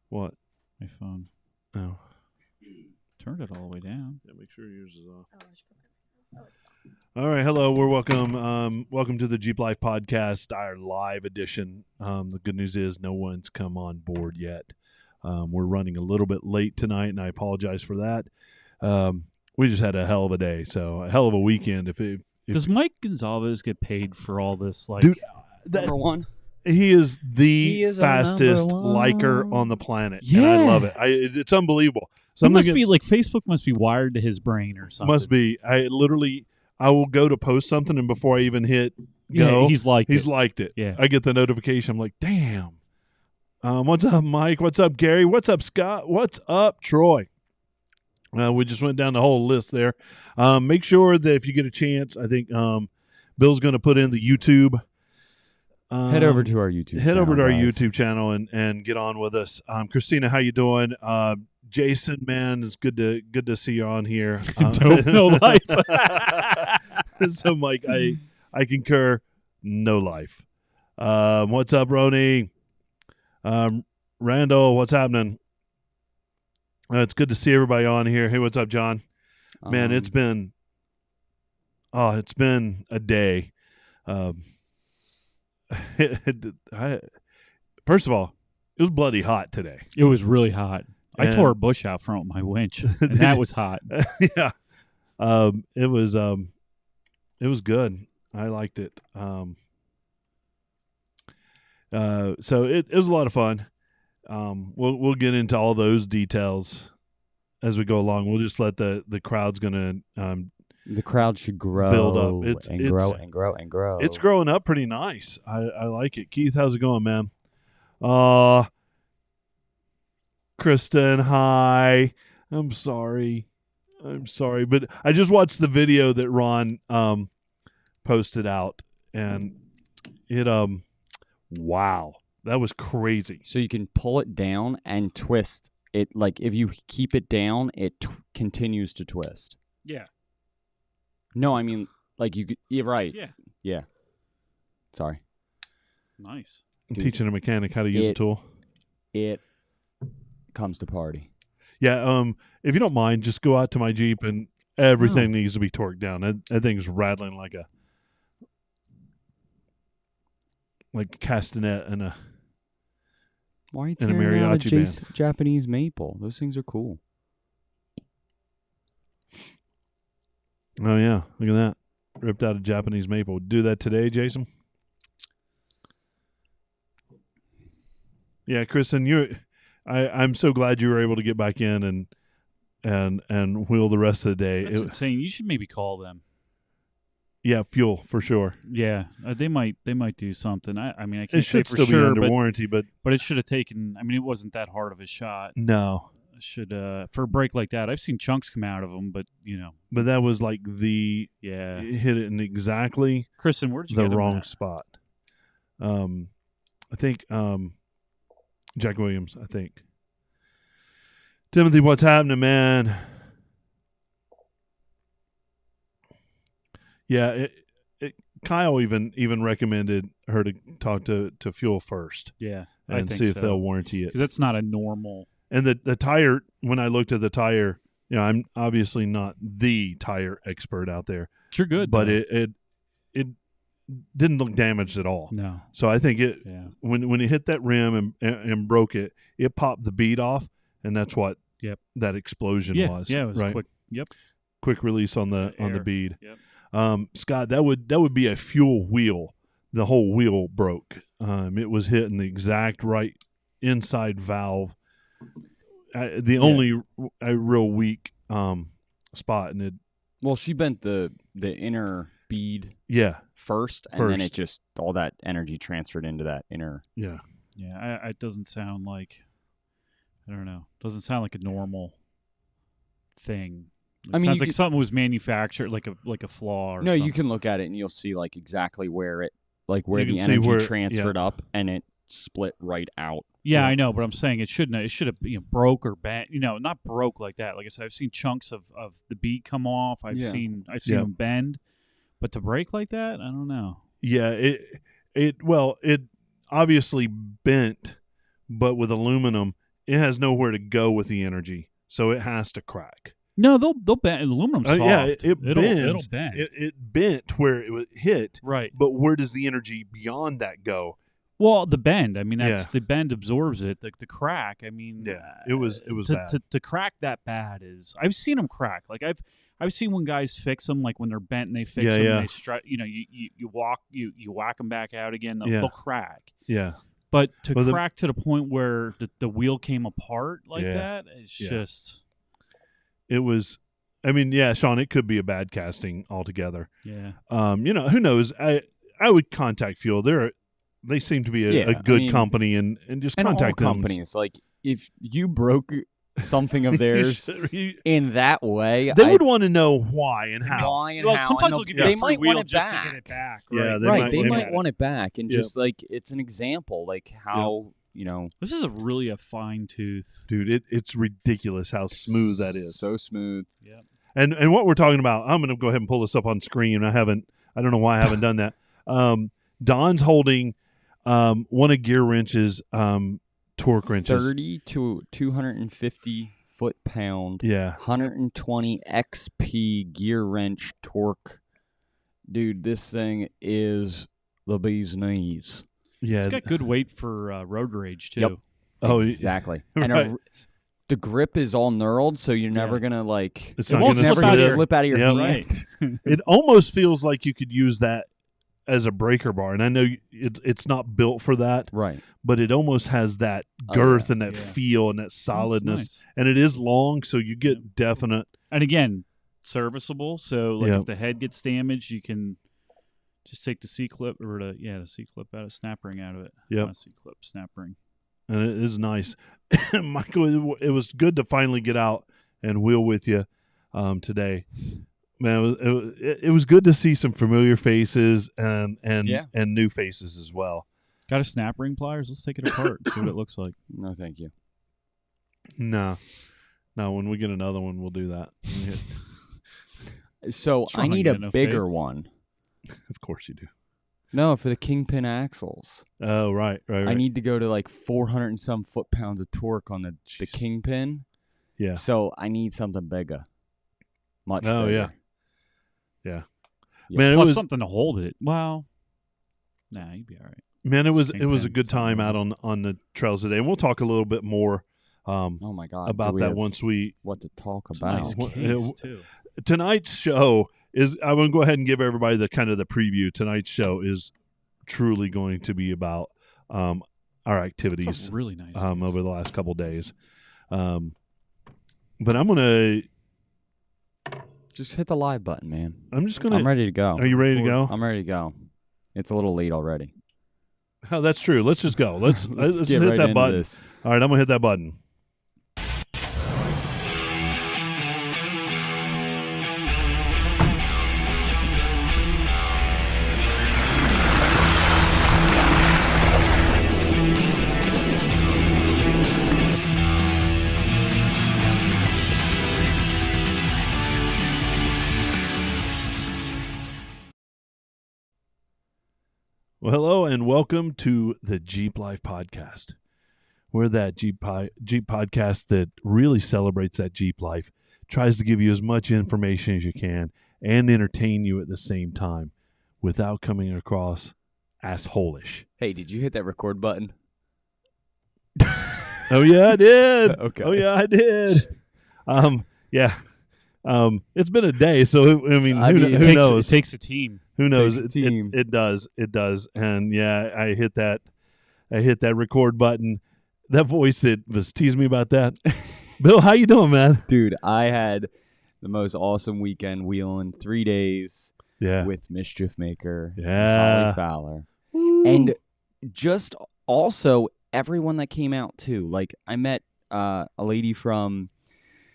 What? My phone. Oh. Turned it all the way down. Yeah, make sure yours is off. Oh, I should put it. All right, hello. We're welcome. Welcome to the Jeep Life Podcast, our live edition. The good news is no one's come on board yet. We're running a little bit late tonight, and I apologize for that. We just had a hell of a day, so a hell of a weekend. Does Mike Gonzalez get paid for all this? Like, Dude, Number one. he is the He is our fastest number one. liker on the planet, and I love it. It's unbelievable. it must be like Facebook must be wired to his brain or something. Must be. I will go to post something, and before I even hit go, he's liked it. Yeah. I get the notification. I'm like, damn. What's up, Mike? What's up, Gary? What's up, Scott? What's up, Troy? We just went down the whole list there. Make sure that if you get a chance, I think Bill's going to put in the YouTube. Head over to our YouTube. Head over to our guys. YouTube channel and get on with us. Christina, how you doing? Jason, man, it's good to see you on here. No life. So, Mike, I concur. No life. What's up, Roni? Randall, what's happening? It's good to see everybody on here. Hey, what's up, John? Man, it's been a day. First of all, it was bloody hot today. It was really hot. I And- tore a bush out front with my winch, and that was hot. Yeah. It was good. I liked it. So it was a lot of fun. We'll get into all those details as we go along. We'll just let the crowd's gonna the crowd should grow, build up. grow and grow and grow. It's growing up pretty nice. I like it. Keith, how's it going, man? Kristen, hi. I'm sorry, but I just watched the video that Ron posted out, and it wow, that was crazy. So you can pull it down and twist it. Like if you keep it down, it continues to twist. Yeah. No, I mean like you're right. Yeah. Yeah. Sorry. Nice. I'm Dude, teaching a mechanic how to use a tool. It comes to party. Yeah, if you don't mind, just go out to my Jeep and everything needs to be torqued down. That thing's rattling like a castanet and a. Why are you And a tearing out a mariachi band. Japanese maple? Those things are cool. Oh yeah, look at that, ripped out a Japanese maple. Do that today, Jason. Yeah, Kristen, I'm so glad you were able to get back in and wheel the rest of the day. That's insane. You should maybe call them. Yeah, fuel for sure. Yeah, they might do something. I mean, I It can't say should for still be sure, under warranty, but but it should have taken. I mean, it wasn't that hard of a shot. no. It should for a break like that. I've seen chunks come out of them, but But that was like yeah. it hit it in exactly Kristen, where'd you the get 'em wrong at? spot. I think Jack Williams. I think Timothy, what's happening, man? Yeah, Kyle even recommended her to talk to Fuel first Yeah, and I think see if so. they'll warranty it. Because that's not a normal. And the tire, when I looked at the tire, I'm obviously not the tire expert out there, You're good, but though. it didn't look damaged at all. No. So I think Yeah. when it hit that rim and broke it, it popped the bead off, and that's what that explosion Yeah. was. Yeah. It was right. quick. Yep. Quick release on the Air. bead. Yep. Scott, that would be a fuel wheel. The whole wheel broke. It was hitting the exact right inside valve. The only real weak spot, and it. Well, she bent the inner bead Yeah. first, and then First. it just all that energy transferred into that inner. Yeah. Yeah. It doesn't sound like. I don't know. Doesn't sound like a normal thing. It I mean, sounds you like could- something was manufactured, like a flaw. Or No, something. you can look at it and you'll see like exactly where it, like where You the can see energy where- transferred up, and it split right out. Yeah, Yeah. I know, but I'm saying it shouldn't. It should have broke or bent. Not broke like that. Like I said, I've seen chunks of the bead come off. I've Yeah. seen Yeah. them bend, but to break like that, I don't know. Yeah. It obviously bent, but with aluminum, it has nowhere to go with the energy, so it has to crack. No, they'll bend. Aluminum's soft. Yeah, it it'll bends. bend. It bent where it would hit, Right. but where does the energy beyond that go? Well, the bend. I mean, that's Yeah. the bend absorbs it. The crack. I mean, Yeah, it was bad. to crack that bad is. I've seen them crack. Like I've seen when guys fix them, like when they're bent and they fix them. Yeah. And they you whack them back out again. Yeah. They'll crack. Yeah. But to Well, crack to the point where the wheel came apart like Yeah. that, it's just It was. I mean, yeah, Sean, it could be a bad casting altogether. yeah. Who knows? I would contact Fuel. They seem to be Yeah, a I good mean, company and just And all contact them. companies, like if you broke something of You theirs should- in that way, they would want to know why and how. why and Well, how. sometimes and they'll give you they a free might wheel want it just back. to get it back. Yeah, right? they Right, might they want might it. want it back, and Yep. just like it's an example, like how This is really a fine tooth. Dude, it's ridiculous how smooth that is. so smooth. Yeah. And what we're talking about, I'm going to go ahead and pull this up on screen. I don't know why I haven't done that. Don's holding one of Gear Wrench's torque wrenches. 30 to 250 foot-pound, Yeah. 120 XP gear wrench torque. Dude, this thing is the bee's knees. Yeah. It's got good weight for road rage too. Yep. Oh, Exactly. And right. the grip is all knurled, so you're never gonna like. It's It not won't gonna slip never out gonna of your- slip out of your Yeah, hand. It almost feels like you could use that as a breaker bar. And I know it's not built for that, Right. but it almost has that Oh, girth yeah. and that Yeah. feel and that That's solidness. nice. And it is long, so you get definite. And again, serviceable. So like Yeah. if the head gets damaged, you can just take the C clip or the C clip out of snap ring out of it. Yep. Not C clip, snap ring. And it is nice. Michael, it was good to finally get out and wheel with you today. Man, it was good to see some familiar faces and Yeah. new faces as well. Got a snap ring pliers? Let's take it apart and see what it looks like. No, thank you. No, when we get another one, we'll do that. So Strong, I need you a got no bigger faith? one. Of course you do. No, for the Kingpin axles. Oh, right. I need to go to like 400 and some foot-pounds of torque on the Jeez. Kingpin. Yeah. So I need something bigger. Much Oh, bigger. yeah. Yeah. Yeah. Man, it Plus was something to hold it. Well, nah, you'd be all right. it was a Kingpin, good time out on the trails today, and we'll talk a little bit more Oh my God. do about we that have once we what to talk It's a about. nice Well, case too. tonight's show is. I want to go ahead and give everybody the kind of the preview. Tonight's show is truly going to be about our activities It's a really nice case. over the last couple days. But I'm gonna. Just hit the live button, man. I'm just gonna. I'm ready to go. Are you ready to go? I'm ready to go. It's a little late already. Oh, that's true. Let's just go. Let's Let's hit get right that into button. this. All right, I'm gonna hit that button. Well, hello and welcome to the Jeep Life Podcast. We're that Jeep podcast that really celebrates that Jeep life, tries to give you as much information as you can, and entertain you at the same time without coming across assholish. Hey, did you hit that record button? Oh yeah, I did. Okay. Oh yeah, I did. Yeah. It's been a day, so I mean, I mean, who knows? It takes a team. Who knows? Takes a team. It does. It does. And yeah, I hit that record button. That voice that was teasing me about that. Bill, how you doing, man? Dude, I had the most awesome weekend wheeling 3 days Yeah. with Mischief Maker, Yeah. Holly Fowler. And just also everyone that came out too. Like I met a lady from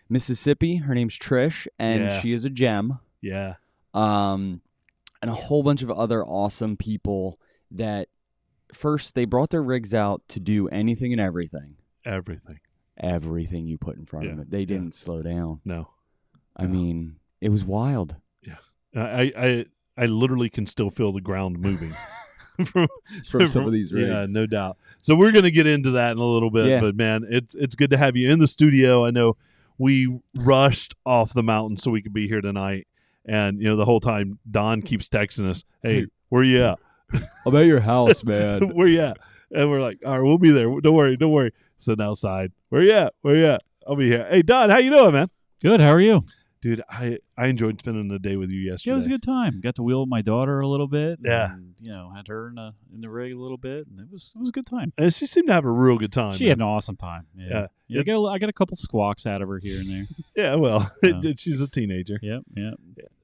Mississippi. Her name's Trish, and Yeah. she is a gem. Yeah. And a whole bunch of other awesome people that first they brought their rigs out to do anything and everything. Everything you put in front of Yeah, them. They yeah. didn't slow down. No. I No. mean, it was wild. I literally can still feel the ground moving. from some of these rigs. Yeah, no doubt. So we're going to get into that in a little bit. Yeah. But man, it's good to have you in the studio. I know we rushed off the mountain so we could be here tonight, and the whole time Don keeps texting us, "Hey, where you at? I'm at your house, man. Where you at?" And we're like, "All right, we'll be there. Don't worry." Sitting outside. Where you at? I'll be here. Hey, Don, how you doing, man? Good. How are you? Dude, I enjoyed spending the day with you yesterday. Yeah, it was a good time. Got to wheel with my daughter a little bit. Yeah. And, had her in the rig a little bit, and it was a good time. And she seemed to have a real good time. She had an awesome time. Yeah. I got a couple squawks out of her here and there. Yeah, well, Yeah. she's a teenager. Yep.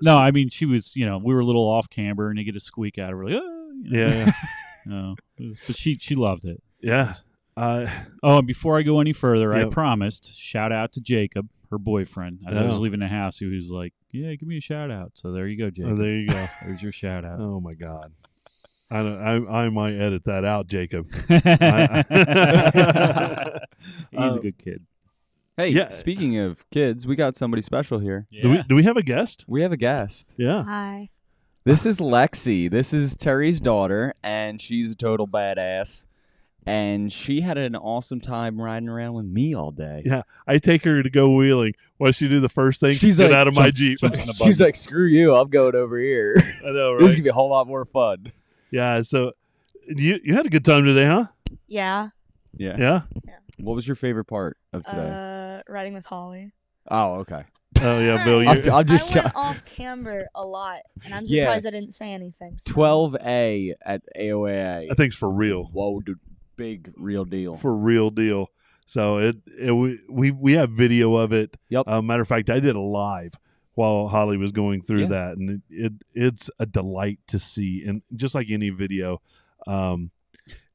No, I mean she was. We were a little off camber, and you get a squeak out of her, like, oh, Yeah. No, but she loved it. Yeah. And before I go any further, I Yep. promised shout out to Jacob, her boyfriend. As I was Oh. leaving the house, he was like, "Yeah, give me a shout out." So there you go, Jacob. Oh, there you go. There's your shout out. Oh my God. I might edit that out, Jacob. He's a good kid. Hey, Yeah. speaking of kids, we got somebody special here. Yeah. Do we have a guest? We have a guest. Yeah. Hi. This is Lexi. This is Terry's daughter, and she's a total badass. And she had an awesome time riding around with me all day. Yeah. I take her to go wheeling. What she do the first thing? She's get like, out of my Jeep. jumps in the She's buggy. like, screw you, I'm going over here. I know, This is right? gonna be a whole lot more fun. Yeah. So you had a good time today, huh? Yeah. Yeah. Yeah. What was your favorite part of today? Riding with Holly. Oh, okay. Oh yeah, Bill. I'm You, just I went off camber a lot, and I'm Yeah. surprised I didn't say anything. so- 12A at AOAA. I think it's for real. Whoa, dude, big real deal. For real deal. So we have video of it. Yep. Matter of fact, I did a live while Holly was going through Yeah. that, and it's a delight to see. And just like any video,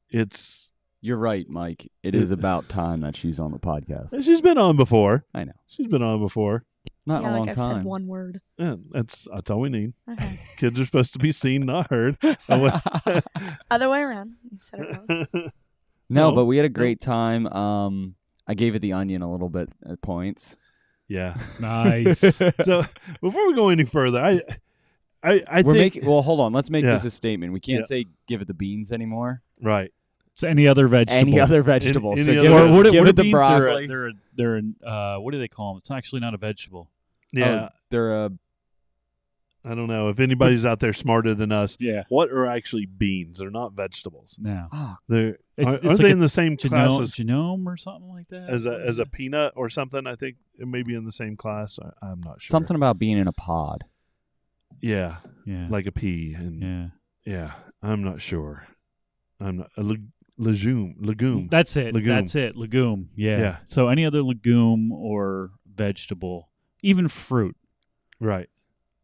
it's You're right, Mike. It is about time that she's on the podcast. she's been on before. I know. She's been on before. Not yeah, in a long like I've time. said one word. Yeah, that's all we need. Okay. Kids are supposed to be seen, not heard. Other way around. You said it wrong. No, No. but we had a great time. I gave it the onion a little bit at points. Yeah. Nice. So before we go any further, I We're think making. Well, hold on. Let's make Yeah. this a statement. We can't Yeah. say give it the beans anymore. right. So any other vegetable? Any other vegetable. Any so other give vegetable. it, What give are it the beans? broccoli. They're what do they call them? It's actually not a vegetable. Yeah. They're I don't know if anybody's out there smarter than us. Yeah. What are actually beans? They're not vegetables. No. They're It's aren't like they a in the same class Genome or something like that. as a peanut or something? I think it may be in the same class. I'm not sure. something about being in a pod. Yeah, Yeah. like a pea, and yeah. I'm not sure. I'm not a legume. That's it. Legume. That's it. Legume. Yeah. Yeah. So any other legume or vegetable, even fruit. Right.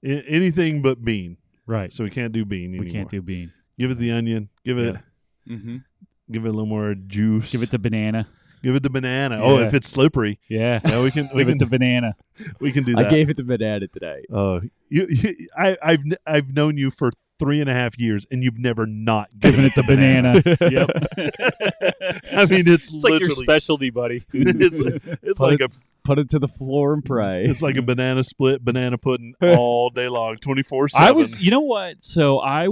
Anything but bean. Right. So we can't do bean anymore. We can't do bean. Give it the onion. Give it. Mm-hmm. Give it a little more juice. Give it the banana. Give it the banana. Oh, Yeah. if it's slippery, Yeah. yeah, we can. We Give it can. the banana. We can do that. I gave it the banana today. I've known you for 3.5 years, and you've never not Giving it the banana. Yep. I mean, it's It's like your literally specialty, buddy. it's Put like it- Put it to the floor and pray. it's like a banana split, banana pudding all day long, 24/7. I was, you know what? So I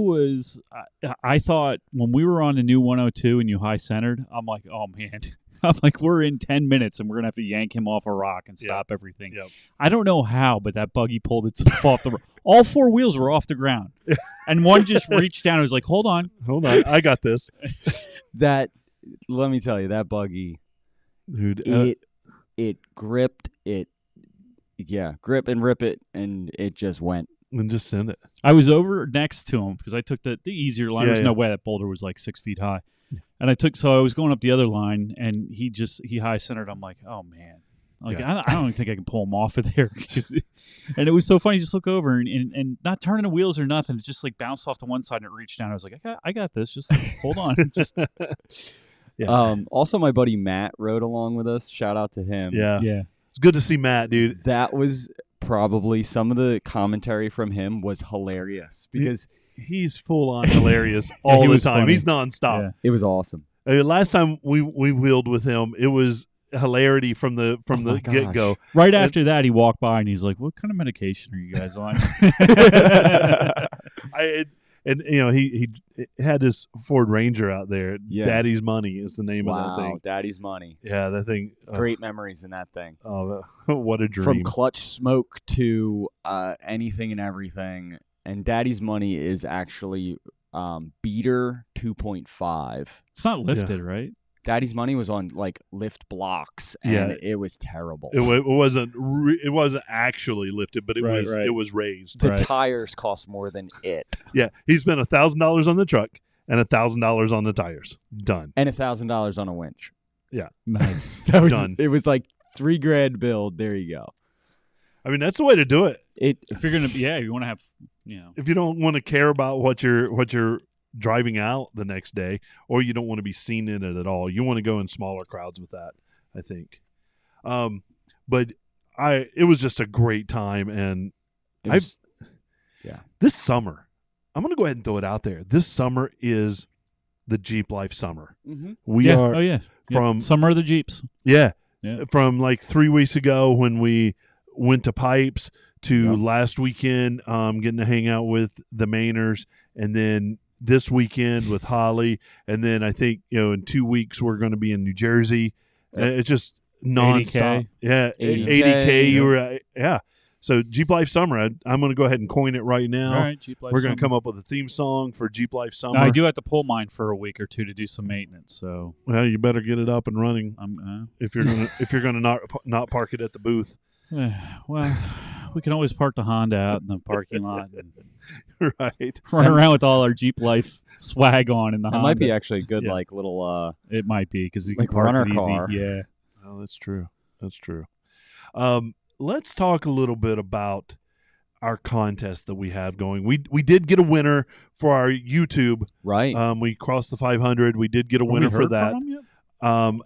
thought when we were on the new 102 and you high centered, I'm like, oh man, I'm like, we're in 10 minutes and we're gonna have to yank him off a rock and stop everything. Yep. I don't know how, but that buggy pulled itself off the. All four wheels were off the ground, and one just reached down. and was like, hold on. Hold on, I got this, That, let me tell you, that buggy, dude. it gripped it. Yeah, grip and rip it, and it just went. And just send it. I was over next to him because I took the easier line. Yeah, There's yeah. no way that boulder was like 6 feet high. And I was going up the other line, and he high centered. I'm like, oh man, like Yeah. I don't even think I can pull him off of there. And it was so funny. Just look over and not turning the wheels or nothing. It just like bounced off to one side and it reached down. I was like, I got this. Just hold on. Just Yeah. Also, my buddy Matt rode along with us. Shout out to him. Yeah. yeah. It's good to see Matt, dude. That was probably some of the commentary from him was hilarious because He's full on hilarious he all the was time. funny. He's nonstop. Yeah. it was awesome. Last time we wheeled with him, it was hilarity from the my get go. Right after that, he walked by and he's like, "What kind of medication are you guys on?" And he had his Ford Ranger out there. Yeah. Daddy's Money is the name of that Wow, thing. Daddy's Money. Yeah, that thing. Great memories in that thing. Oh, what a dream! From clutch smoke to anything and everything. And Daddy's Money is actually beater 2.5. It's not lifted, right? Daddy's Money was on like lift blocks, and it was terrible. It wasn't. It wasn't actually lifted, but it was. Right. It was raised. The tires cost more than it. Yeah, he spent $1,000 on the truck and $1,000 on the tires. Done. And $1,000 on a winch. Yeah, Nice. That was Done. It was like $3,000 build. There you go. I mean that's the way to do it. If you're gonna, you want to have, If you don't want to care about what you're driving out the next day, or you don't want to be seen in it at all, you want to go in smaller crowds with that, I think. But it was just a great time, and this summer, I'm going to go ahead and throw it out there. This summer is the Jeep Life summer. Mm-hmm. We are from summer of the Jeeps. Yeah. Yeah. From like 3 weeks ago when we went to Pipes to last weekend, getting to hang out with the Mainers, and then this weekend with Holly, and then I think in 2 weeks we're going to be in New Jersey. It's just nonstop. 80K. Yeah, 80K. You were So Jeep Life Summer. I'm going to go ahead and coin it right now. All right, Jeep Life. We're going to come up with a theme song for Jeep Life Summer. Now, I do have to pull mine for a week or two to do some maintenance. So well, you better get it up and running if you're gonna not park it at the booth. Well, we can always park the Honda out in the parking lot and right. run around with all our Jeep Life swag on in the That Honda. might be actually a good like little It might be because you like can park runner it easy. car. Yeah. Oh, that's true. That's true. Let's talk a little bit about our contest that we have going. We did get a winner for our YouTube. right. We crossed the 500. We did get a Have we winner for heard that. from him yet?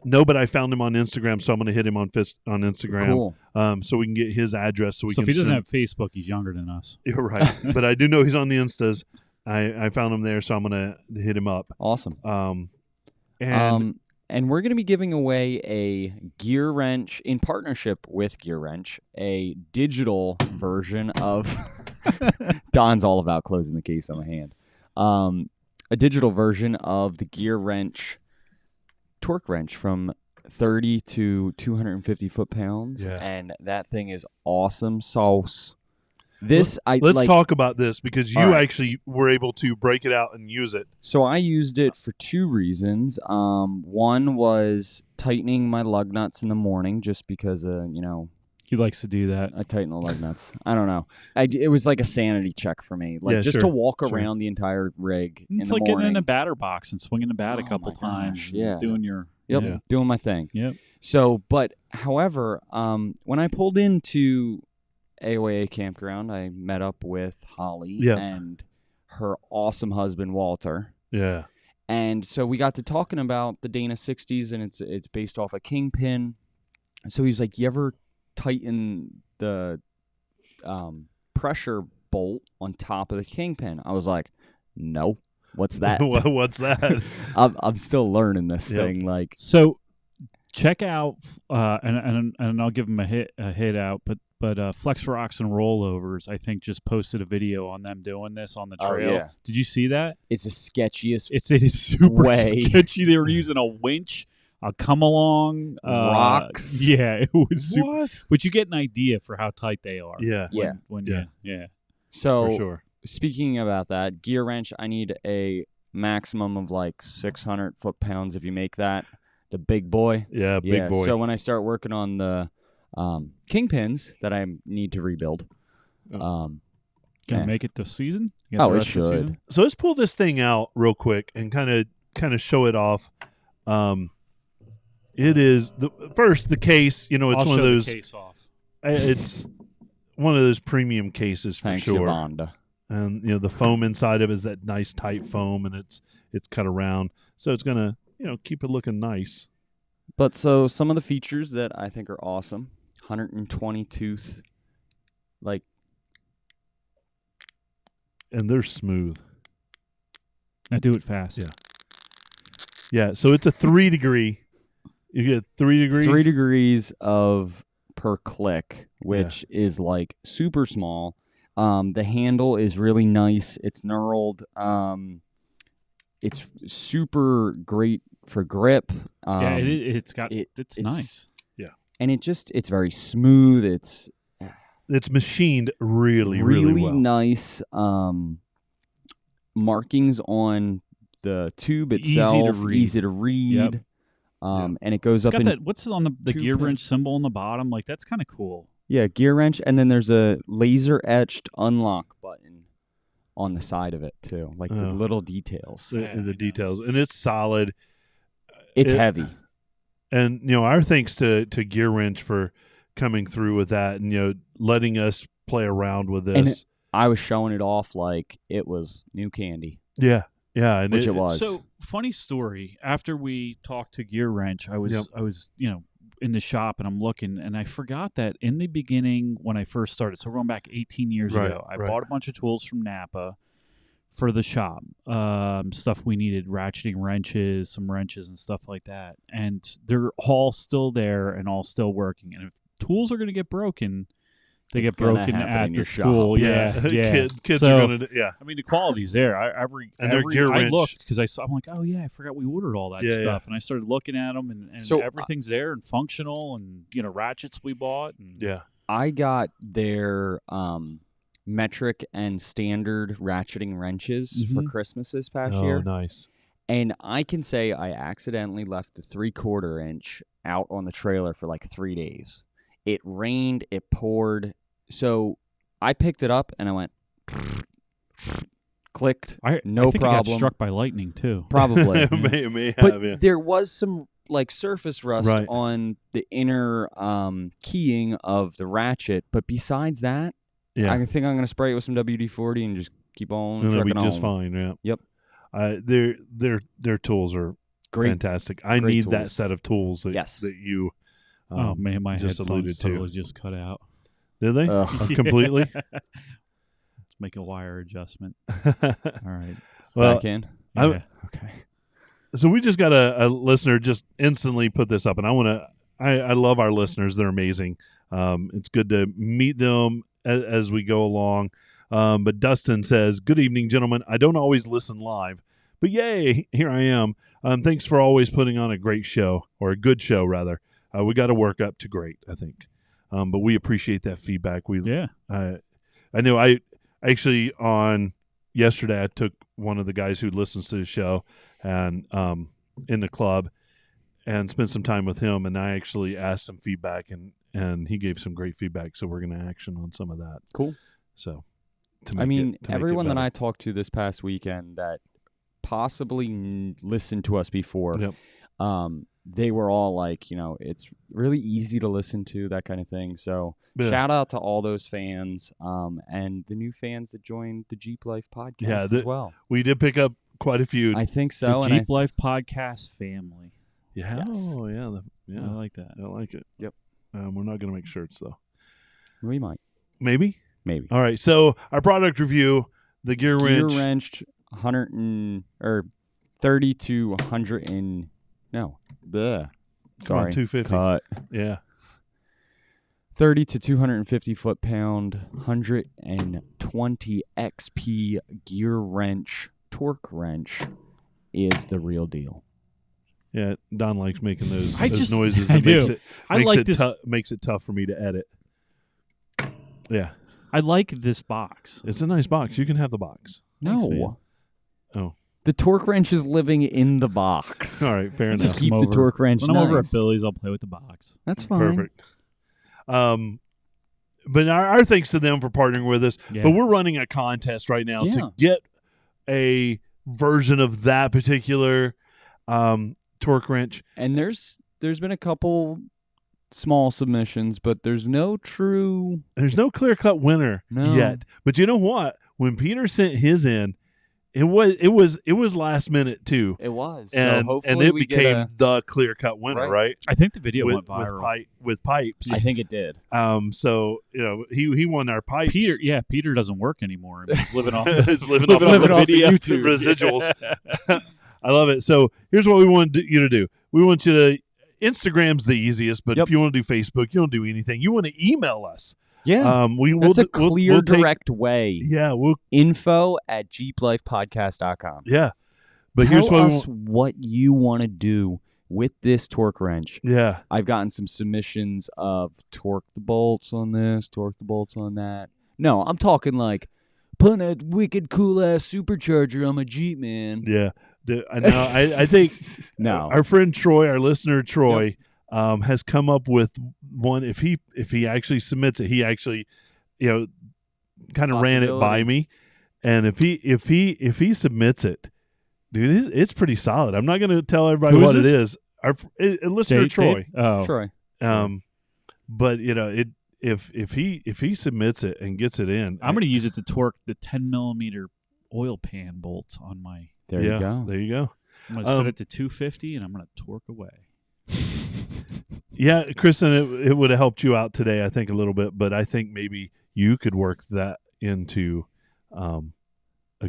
No, but I found him on Instagram, so I'm going to hit him on Instagram. Cool. So we can get his address. So if he doesn't have Facebook, he's younger than us. You're right, but I do know he's on the Instas. I found him there, so I'm going to hit him up. Awesome. And And we're going to be giving away a Gear Wrench in partnership with Gear Wrench, a digital version of Don's all about closing the case on my hand. A digital version of the Gear Wrench torque wrench from 30 to 250 foot-pounds, and that thing is awesome sauce. Let's talk about this because you right. actually were able to break it out and use it. So I used it for two reasons. One was tightening my lug nuts in the morning, just because he likes to do that. I tighten the lug nuts. I don't know. It was like a sanity check for me, to walk around the entire rig. It's in like the getting morning. in a batter box and swinging the bat a couple my times. gosh, yeah. Doing your doing my thing. Yep. So, however, when I pulled into AOA campground, I met up with Holly and her awesome husband Walter. Yeah. And so we got to talking about the Dana 60s, and it's based off a Kingpin. So he's like, "You ever tighten the pressure bolt on top of the Kingpin?" I was like, "No. What's that?" What's that? I'm still learning this thing. Like, so check out and I'll give them a hit out, but Flex Rocks and Rollovers, I think, just posted a video on them doing this on the trail. Oh, yeah. Did you see that? it's the sketchiest. It is super way. sketchy. They were using a winch, a come along, rocks. Yeah, it was super. What? But you get an idea for how tight they are. Yeah. Yeah. So For sure. speaking about that, Gear Wrench, I need a maximum of like 600 foot-pounds if you make that. The big boy. Yeah, big boy. So when I start working on the Kingpins that I need to rebuild. Gonna Yeah. make it this season? You Oh, got the it rest of the should. season? So let's pull this thing out real quick and kind of show it off. It is the case. It's I'll one show of those. the case off. It's one of those premium cases for Thanks, sure. Yolanda. And the foam inside of it is that nice tight foam, and it's cut around, so it's gonna keep it looking nice. But so some of the features that I think are awesome: 120 tooth, like, And they're smooth. Now do it fast. Yeah. Yeah. So it's a 3 degree. You get 3 degree. 3 degrees of per click, which is like super small. The handle is really nice. It's knurled. It's super great for grip. Yeah, it's it's nice. And it's very smooth. It's machined really well. nice. Markings on the tube itself, easy to read. Yep. And it goes It's up got in that. What's on the two gear pin- wrench symbol on the bottom? Like that's kind of cool. Yeah, gear wrench, and then there's a laser etched unlock button on the side of it too, like the Oh. little details. The details, and it's solid. It's heavy. And our thanks to Gear Wrench for coming through with that, and letting us play around with this. And I was showing it off like it was new candy, yeah, and which it was. So funny story. After we talked to Gear Wrench, I was in the shop and I'm looking, and I forgot that in the beginning when I first started, so we're going back 18 years ago, I bought a bunch of tools from Napa for the shop, stuff we needed, ratcheting wrenches, some wrenches and stuff like that, and they're all still there and all still working. And if tools are going to get broken, they It's get gonna broken happen at in the your school. shop. Yeah. Kids So, are gonna. Yeah, I mean, the quality's there. And their Gear I wrench- looked because I'm like, oh yeah, I forgot we ordered all that Yeah, stuff, and I started looking at them, and So, everything's there and functional, and ratchets we bought. And, yeah. I got their metric and standard ratcheting wrenches for Mhm. Christmas this past Oh, year. nice. And I can say I accidentally left the 3/4 inch out on the trailer for like 3 days. It rained, it poured. So I picked it up and I went clicked. I No think I got problem. struck by lightning too. Probably. it may have. But Yeah. there was some like surface rust Right. on the inner keying of the ratchet. But besides that, Yeah. I think I'm going to spray it with some WD-40 and just keep on And it'll be trucking just on. fine. Yeah. Yep. Their tools are Great. fantastic. I Great need that tools. set of tools that Yes. that you. Oh man, my just headphones alluded to. totally just cut out. Did they Ugh. completely? Let's make a wire adjustment. All right. Well, Back in. I'm- Yeah. Okay. so we just got a listener just instantly put this up, and I love our listeners. They're amazing. It's good to meet them as we go along. But Dustin says, "Good evening, gentlemen. I don't always listen live, but yay, here I am. Thanks for always putting on a great show, or a good show, rather. We got to work up to great, I think. But we appreciate that feedback. Yeah. I know I actually on yesterday I took one of the guys who listens to the show and in the club and spent some time with him, and I actually asked some feedback, and he gave some great feedback, so we're going to action on some of that. Cool. So Everyone that I talked to this past weekend that possibly listened to us before, Yep. they were all like, it's really easy to listen to, that kind of thing. So Yeah. shout out to all those fans and the new fans that joined the Jeep Life podcast Yeah, as well. we did pick up quite a few. I think The so. And Jeep Life Podcast family. yeah, Yes. oh yeah, I like that. I like it. Yep. We're not going to make shirts though. we might. Maybe. Maybe. All right. So our product review: the Gear Gear Wrench. wrench 30 to 100 and no. Bleh. Come on, Sorry. 250. Cut. Yeah. 30 to 250 foot-pound, 120 XP gear wrench, torque wrench is the real deal. Yeah, Don likes making those I just- noises. I It makes do. it, I makes like it this. makes it tough for me to edit. Yeah, I like this box. it's a nice box. You can have the box. Thanks, man. No. Oh. The torque wrench is living in the box. All right, fair Just enough. keep Come the over. torque wrench When I'm over at nice. Billy's, I'll play with the box. That's fine. Perfect. But our thanks to them for partnering with us. Yeah. But we're running a contest right now Yeah. to get a version of that particular torque wrench. And there's been a couple small submissions, but there's no true. There's no clear-cut winner No. yet. But you know what? When Peter sent his in, it was last minute too. It was. And so hopefully and it we became get the clear-cut winner, Right. right? I think the video with, went viral. with pipes. I think it did. So he won our pipes. Peter doesn't work anymore. He's living off It's living living off off the the video. YouTube residuals. I love it. So here's what we want you to do. We want you to Instagram's the easiest, but Yep. if you want to do Facebook, you don't do anything. You want to email us. Yeah. We'll That's a we'll clear, take- direct way. Yeah, we'll info@jeeplifepodcast.com. yeah. But Tell here's what us what you want to do with this torque wrench. yeah. I've gotten some submissions of torque the bolts on this, torque the bolts on that. No, I'm talking like putting a wicked cool ass supercharger on my Jeep, man. Yeah. I know. I think No. our friend Troy, our listener Troy, has come up with one. If he actually submits it, he actually, kind of ran it by Possibility. me. And if he submits it, dude, it's pretty solid. I'm not going to tell everybody Who is what it this? is. Our listener Dave- Troy. Dave? Oh, Troy. But if he submits it and gets it in, I'm going to use it to torque the 10 millimeter oil pan bolts on my. There yeah, you go. There you go. I'm going to set it to 250 and I'm going to torque away. Yeah, Kristen, it would have helped you out today, I think, a little bit, but I think maybe you could work that into a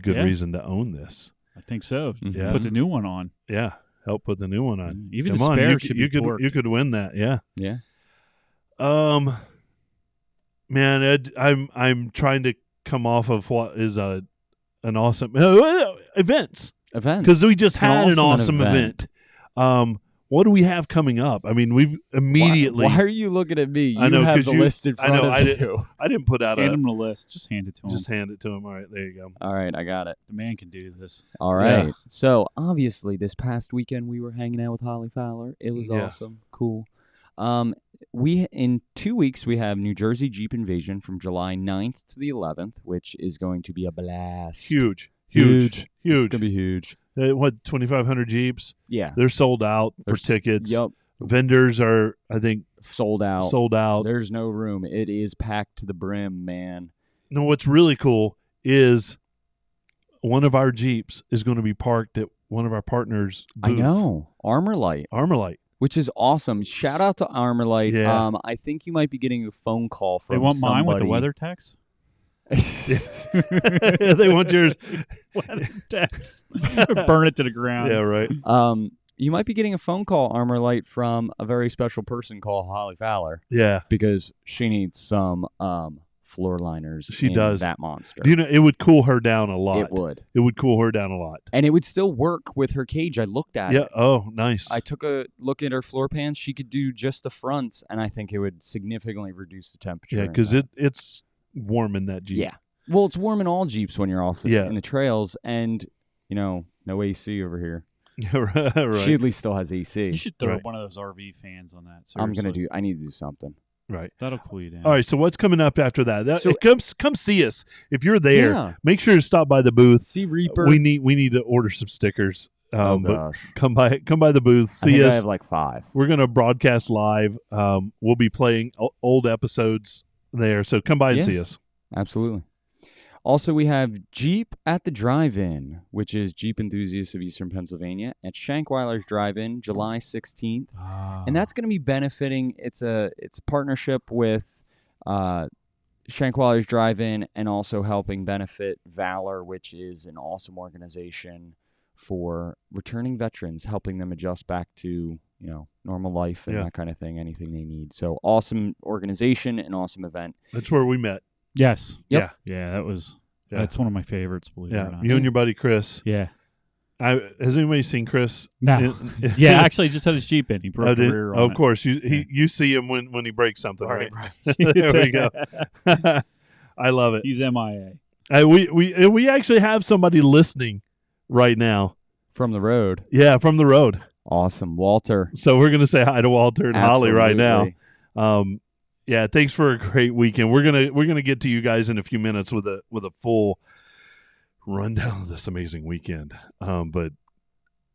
good Yeah. reason to own this. I think so. Yeah. Put the new one on. Yeah, help put the new one on. Even Come the on, spare you should could, be you could torqued. you could win that. Yeah. Yeah. Man, Ed, I'm trying to come off of what is an awesome events Events. because we just It's an had an awesome awesome event. What do we have coming up? I mean, we've immediately. Why are you looking at me? You I know, have 'cause the you- list in I front know, of I didn't- you. I didn't put out Hand a. him the list. Just hand it to him. Just hand it to him. All right, there you go. All right, I got it. The man can do this. All right. Yeah. So obviously, this past weekend we were hanging out with Holly Fowler. It was Yeah. awesome, cool. We in 2 weeks we have New Jersey Jeep Invasion from July 9th to the 11th, which is going to be a blast. Huge. It's gonna be huge. What 2,500 Jeeps? Yeah. They're sold out for There's- tickets. Yep. Vendors are, I think, Sold out. sold out. There's no room. It is packed to the brim, man. No, what's really cool is one of our Jeeps is going to be parked at one of our partners' I booths. know. Armorlight, Armorlight. which is awesome. Shout out to Armorlight. Yeah. I think you might be getting a phone call from They want mine with the somebody. weather text? They want yours. Weather text. Burn it to the ground. Yeah, right. You might be getting a phone call, Armorlight, from a very special person called Holly Fowler Yeah. because she needs some floor liners. She in does. that monster. Do you know, it would cool her down a lot. It would, It would cool her down a lot. and it would still work with her cage. I looked at Yeah. it. Oh, nice. I took a look at her floor pans. She could do just the fronts, and I think it would significantly reduce the temperature. Yeah, in because that. it's warm in that Jeep. Yeah. Well, it's warm in all Jeeps when you're off Yeah. in the trails, and no AC over here. Yeah, right. She at least still has AC. You should throw Right. up one of those RV fans on that. I need Seriously. to do something. Right. That'll cool you down. All right. So what's coming up after that? So- Come see us if you're there. Yeah. Make sure to stop by the booth. See Reaper. We need to order some stickers. Oh But gosh. come by the booth. I think See I us. have like 5. We're gonna broadcast live. We'll be playing old episodes there. So come by and Yeah. see us. Absolutely. Also, we have Jeep at the Drive-In, which is Jeep Enthusiasts of Eastern Pennsylvania at Shankweiler's Drive-In, July 16th. And that's going to be benefiting. It's a partnership with Shankweiler's Drive-In and also helping benefit Valor, which is an awesome organization for returning veterans, helping them adjust back to normal life and Yeah. that kind of thing, anything they need. So awesome organization and awesome event. That's where we met. Yes. Yep. Yeah, that was. Yeah. That's one of my favorites. Believe it or Yeah. not. You and your buddy Chris. Yeah. Has anybody seen Chris? No. Yeah. Actually, just had his Jeep in. He broke Oh, the rear on of it. course. You see him when he breaks something, right? Right. There we go. I love it. He's MIA. We actually have somebody listening right now. From the road. Yeah, from the road. Awesome. Walter. So we're gonna say hi to Walter and Holly right now. Absolutely. Yeah, thanks for a great weekend. We're gonna get to you guys in a few minutes with a full rundown of this amazing weekend. But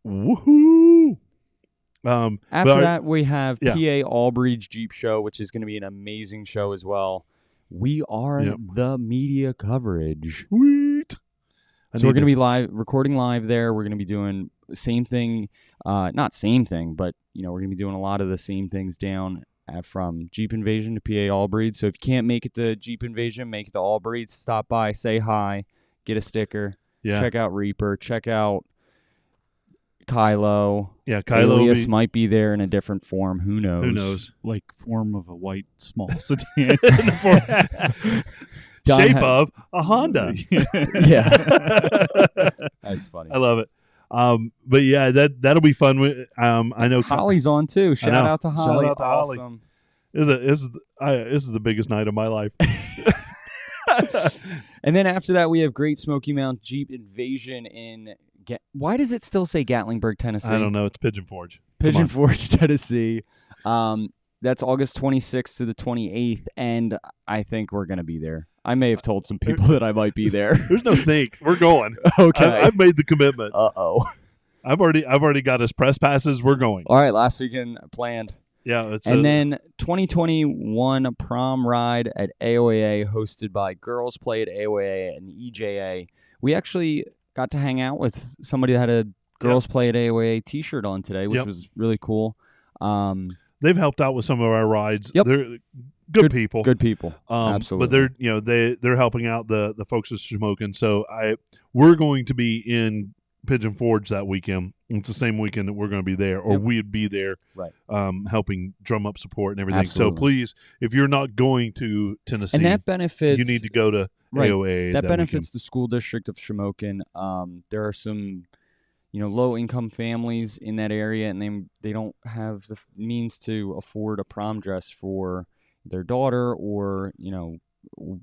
woohoo! After that, we have yeah. PA Allbridge Jeep Show, which is going to be an amazing show as well. We are Yep. the media coverage. Sweet. So we're going to be recording live there. We're going to be doing the same thing, not same thing, but we're going to be doing a lot of the same things down from Jeep Invasion to PA Allbreed. So if you can't make it to Jeep Invasion, make it to Allbreed. Stop by, say hi, get a sticker, yeah. check out Reaper, check out Kylo. Yeah, Kylo. Alias might be there in a different form. Who knows? Who knows? Like form of a white small sedan. Don Shape had- of a Honda. Yeah. That's funny. I love it. But yeah, that'll be fun. I know Holly's on too. Shout know. out to Shout Holly. out to Holly. Awesome. this is the biggest night of my life. And then after that, we have Great Smoky Mountain Jeep Invasion in. Why does it still say Gatlinburg, Tennessee? I don't know. It's Pigeon Forge. Pigeon on. Forge, Tennessee. That's August 26th to the 28th, and I think we're going to be there. I may have told some people that I might be there. There's no think. We're going. Okay. I've made the commitment. Uh-oh. I've already got us press passes. We're going. All right, last weekend planned. Yeah. And then 2021 prom ride at AOAA, hosted by Girls Play at AOAA and EJA. We actually got to hang out with somebody that had a Girls Play at AOAA t-shirt on today, which Yep. was really cool. They've helped out with some of our rides. Yep. They're good people. Good people. Absolutely. But they're helping out the folks at Smoking. So we're going to be in Pigeon Forge that weekend. It's the same weekend that we're going to be there, or Yep. we'd be there, Right. helping drum up support and everything. Absolutely. So please, if you're not going to Tennessee, And that benefits. you need to go to Right. AOA. That benefits weekend. the school district of Shamokin. There are some, low income families in that area, and they don't have the means to afford a prom dress for their daughter, or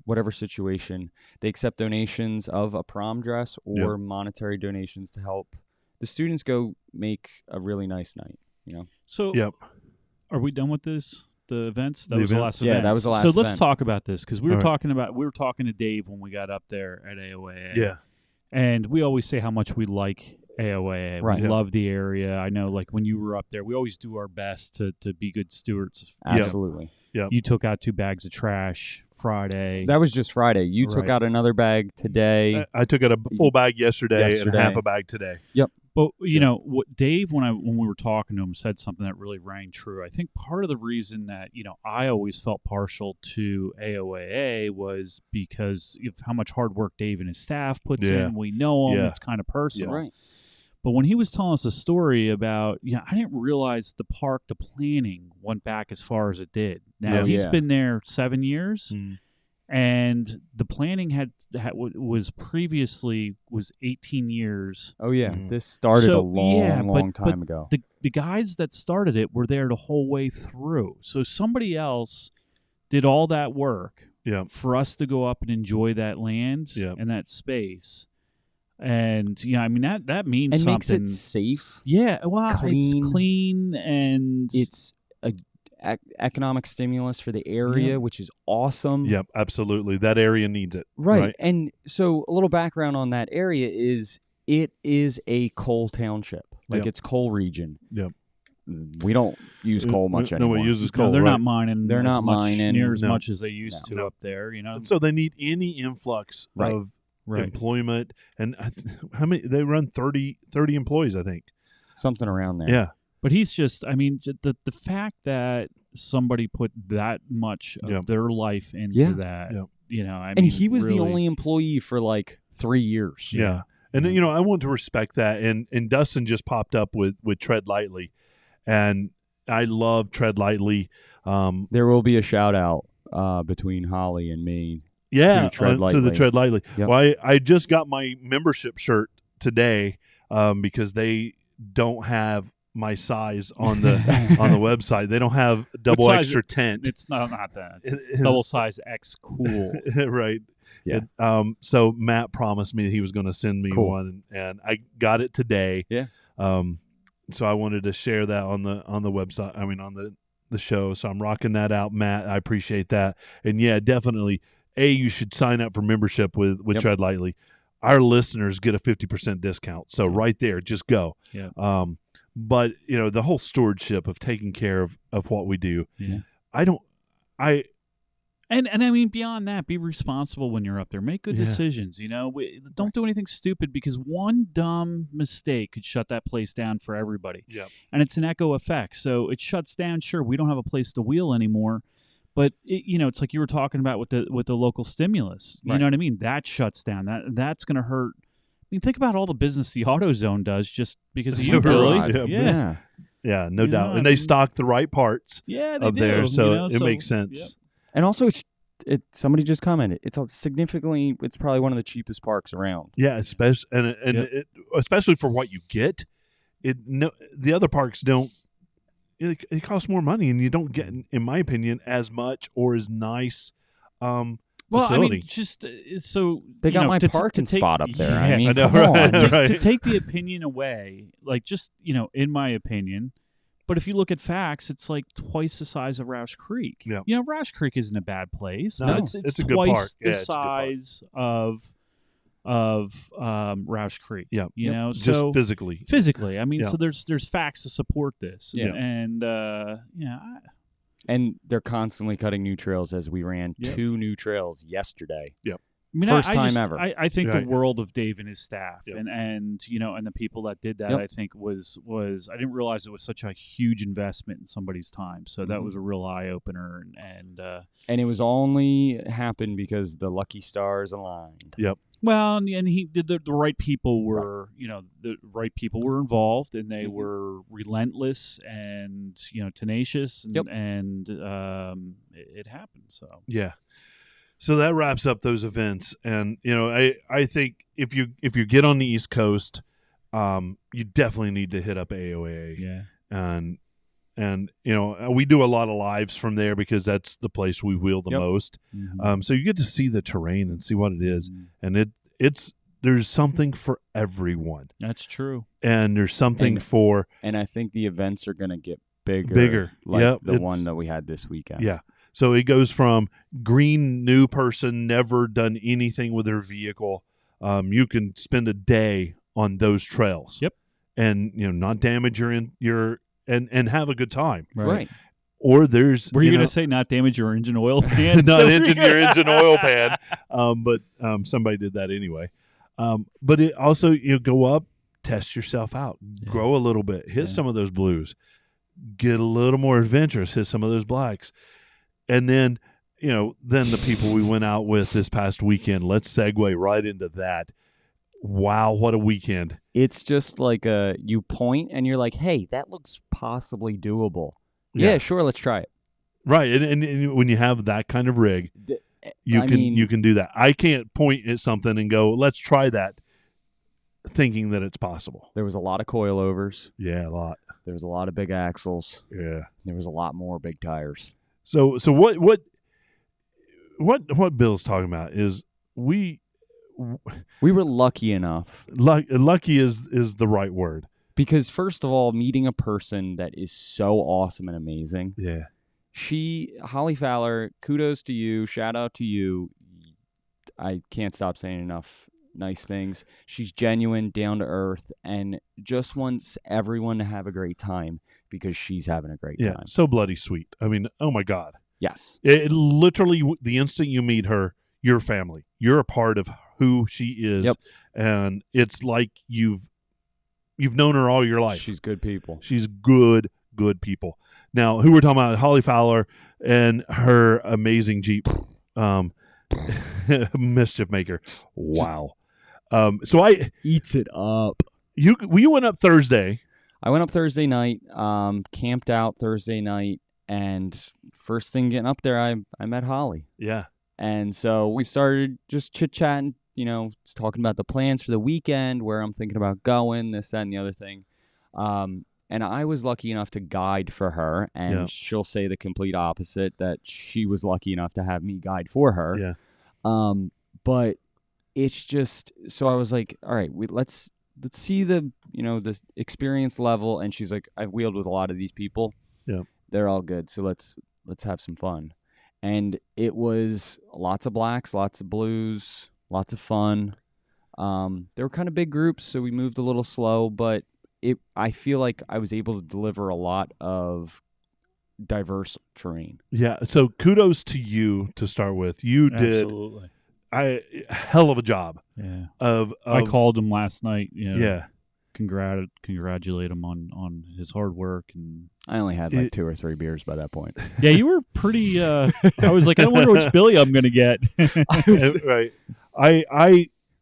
whatever situation. They accept donations of a prom dress or monetary donations to help the students go make a really nice night. So, Yep. are we done with this? The events? That The was the event? last Yeah, event. that was the last So let's event. talk about this, because we were All right. talking to Dave when we got up there at AOAA. Yeah. And we always say how much we like AOAA. Right. We Yeah. love the area. I know, like, when you were up there, we always do our best to be good stewards. Absolutely. You took out 2 bags of trash Friday. That was just Friday. You took Right. out another bag today. I took out a full bag yesterday and Yesterday. half a bag today. But you know what, Dave, when we were talking to him, said something that really rang true. I think part of the reason that I always felt partial to AOAA was because of how much hard work Dave and his staff puts Yeah. in. We know him; Yeah. it's kind of personal. Right. But when he was telling us a story about, I didn't realize the planning went back as far as it did. Now Yeah. he's Yeah. been there 7 years. Mm. And the planning was previously 18 years. Oh yeah, Mhm. this started So, a long, yeah, long but time ago. The guys that started it were there the whole way through. So somebody else did all that work Yeah. for us to go up and enjoy that land Yeah. and that space. And that means And something. makes it safe. Yeah, well, clean. it's clean and It's a economic stimulus for the area, Yeah. which is awesome. Yep. Absolutely. That area needs it. Right. And so a little background on that area is it is a coal township. Like Yep. it's coal region. Yep. We don't use coal much anymore. Nobody uses no, coal. they're right? not mining. They're as not much, mining. near as No. much as they used to No. up there. And so they need any influx Right. of Right. employment. And how many? They run 30 employees, I think. Something around there. Yeah. But he's just, the fact that somebody put that much of Yep. their life into Yeah. that, Yep. And he was the really- only employee for like 3 years. Yeah. And I want to respect that. And Dustin just popped up with Tread Lightly, and I love Tread Lightly. There will be a shout out between Holly and me. Yeah, To Tread to the Lightly. Tread Lightly. Yep. Well, I just got my membership shirt today because they don't have my size on the on the website. They don't have double size extra tent. It's not that. It's It- double size X cool. Right. Yeah. So Matt promised me he was going to send me Cool. one, and I got it today. Yeah. So I wanted to share that on the website. I mean, on the show. So I'm rocking that out, Matt. I appreciate that. And yeah, definitely. You should sign up for membership with Yep. Tread Lightly. Our listeners get a 50% discount. So right there, just go. Yeah. But the whole stewardship of taking care of what we do. Yeah. And I mean, beyond that, be responsible when you're up there. Make good Yeah. decisions. Don't do anything stupid, because one dumb mistake could shut that place down for everybody. Yep. And it's an echo effect. So it shuts down. Sure, we don't have a place to wheel anymore, but it's like you were talking about with the local stimulus. You Right. know what I mean? That shuts down. That's going to hurt mean, think about all the business the AutoZone does just because of you, You're Billy. right. Yeah. Yeah, no You doubt. know, And I they mean- stock the right parts Yeah, they up do. there, so you know, it makes sense. Yep. And also, somebody just commented. It's probably one of the cheapest parks around. Yeah, especially especially for what you get. The other parks don't. It costs more money, and you don't get, in my opinion, as much or as nice. Well, facility. I mean, just so They you got know, my to parking take- spot up there. Yeah, I mean, I know, come right? on. to take the opinion away, like just in my opinion. But if you look at facts, it's like twice the size of Roush Creek. Yeah. Roush Creek isn't a bad place. No, but it's it's a good twice park. Yeah, the it's a good park. size of Roush Creek. Yeah, you know, just so physically. I mean, Yeah. so there's facts to support this. Yeah. and And they're constantly cutting new trails as we ran Yep. 2 new trails yesterday. I mean, First I time just- ever. I think Right. the world of Dave and his staff, Yep. and and the people that did that, Yep. I think was I didn't realize it was such a huge investment in somebody's time. So that Mhm. was a real eye opener, and And it was only happened because the lucky stars aligned. well, and he did the right people were the right people were involved, and they Mhm. were relentless and tenacious, and, Yep. and it happened. So Yeah. So that wraps up those events, and I think if you get on the East Coast, you definitely need to hit up AOA, yeah, and we do a lot of lives from there because that's the place we wheel the Yep. most. Mhm. So you get to see the terrain and see what it is, Mhm. and there's something for everyone, That's true. and there's something And- for And I think the events are going to get bigger. Bigger. Like Yep, the it's- one that we had this weekend. yeah. So it goes from green new person, never done anything with their vehicle. You can spend a day on those trails. Yep. And not damage your and have a good time. Right. Or there's Were you going to say not damage your engine oil pan? not engine your engine oil pan, but somebody did that anyway. But it also go up, test yourself out, Yeah. grow a little bit, hit Yeah. some of those blues, get a little more adventurous, hit some of those blacks, and then then the people we went out with this past weekend. Let's segue right into that. Wow, what a weekend! It's just like you point and you're like, hey, that looks possibly doable. Yeah, sure, let's try it. Right, and when you have that kind of rig, you I can mean- you can do that. I can't point at something and go, let's try that, thinking that it's possible. There was a lot of coilovers. Yeah, a lot. There was a lot of big axles. Yeah. There was a lot more big tires. So what Bill's talking about is We were lucky enough lucky is the right word. because, first of all, meeting a person that is so awesome and amazing. Yeah. Holly Fowler, kudos to you. Shout out to you. I can't stop saying enough nice things. She's genuine, down to earth, and just wants everyone to have a great time because she's having a great Yeah. time. So bloody sweet. I mean, oh my God. Yes. It literally, the instant you meet her, you're family. You're a part of who she is. Yep. And it's like you've known her all your life. She's good people. She's good people. Now, who we're talking about, Holly Fowler and her amazing Jeep Mischief Maker. Wow. So Eats it up. you went up Thursday. I went up Thursday night, camped out Thursday night, and first thing getting up there, I met Holly. Yeah. And so we started just chit-chatting, just talking about the plans for the weekend, where I'm thinking about going, this, that, and the other thing. And I was lucky enough to guide for her, and Yeah. she'll say the complete opposite, that she was lucky enough to have me guide for her. Yeah. But it's just, so I was like, all right, let's see the experience level. And she's like, I've wheeled with a lot of these people. Yeah. They're all good. So let's have some fun. And it was lots of blacks, lots of blues, lots of fun. They were kind of big groups, so we moved a little slow, but I feel like I was able to deliver a lot of diverse terrain. Yeah. So kudos to you to start with. You did Absolutely. a hell of a job Yeah. of I called him last night. Yeah. Congratulate him on his hard work, and I only had like 2 or 3 beers by that point. yeah, you were pretty. I was like, I wonder which Billy I'm gonna get. Right.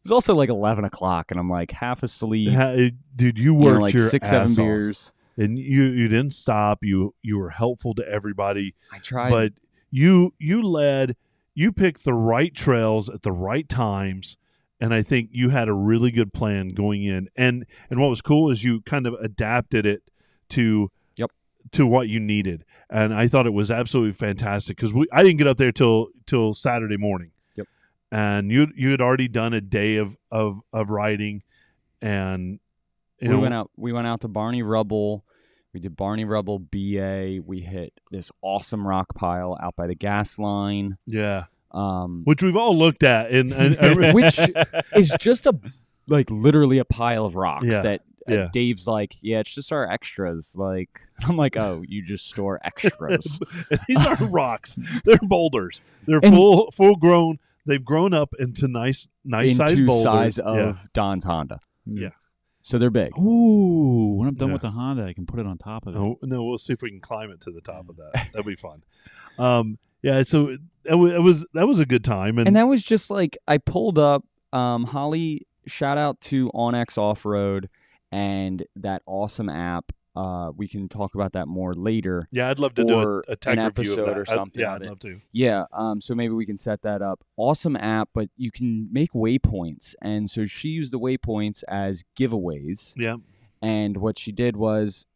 was also like 11 o'clock, and I'm like half asleep. Dude, you worked like your 6, ass 7 off. beers. And you didn't stop. You were helpful to everybody. I tried. But you picked the right trails at the right times, and I think you had a really good plan going in. And what was cool is you kind of adapted it to what you needed. And I thought it was absolutely fantastic because I didn't get up there till Saturday morning. Yep. And you had already done a day of riding, and we went out to Barney Rubble. We did Barney Rubble BA. We hit this awesome rock pile out by the gas line. Yeah. Which we've all looked at, and which is just literally a pile of rocks Yeah. that Yeah. Dave's like, yeah, it's just our extras. Like, I'm like, oh, you just store extras. And these aren't rocks; they're boulders. They're And- full grown. They've grown up into nice size into boulders. size of Don's Honda. Yeah. So they're big. Ooh, when I'm done Yeah. with the Honda, I can put it on top of it. Oh, no, we'll see if we can climb it to the top of that. That'd be fun. Yeah. So that was a good time, And that was just like, I pulled up, Holly, shout out to OnX Off-Road and that awesome app. We can talk about that more later. yeah, I'd love to do or a tech an review of episode that. or something Yeah, of I'd it. love to. Yeah, so maybe we can set that up. Awesome app, but you can make waypoints. And so she used the waypoints as giveaways. Yeah. And what she did was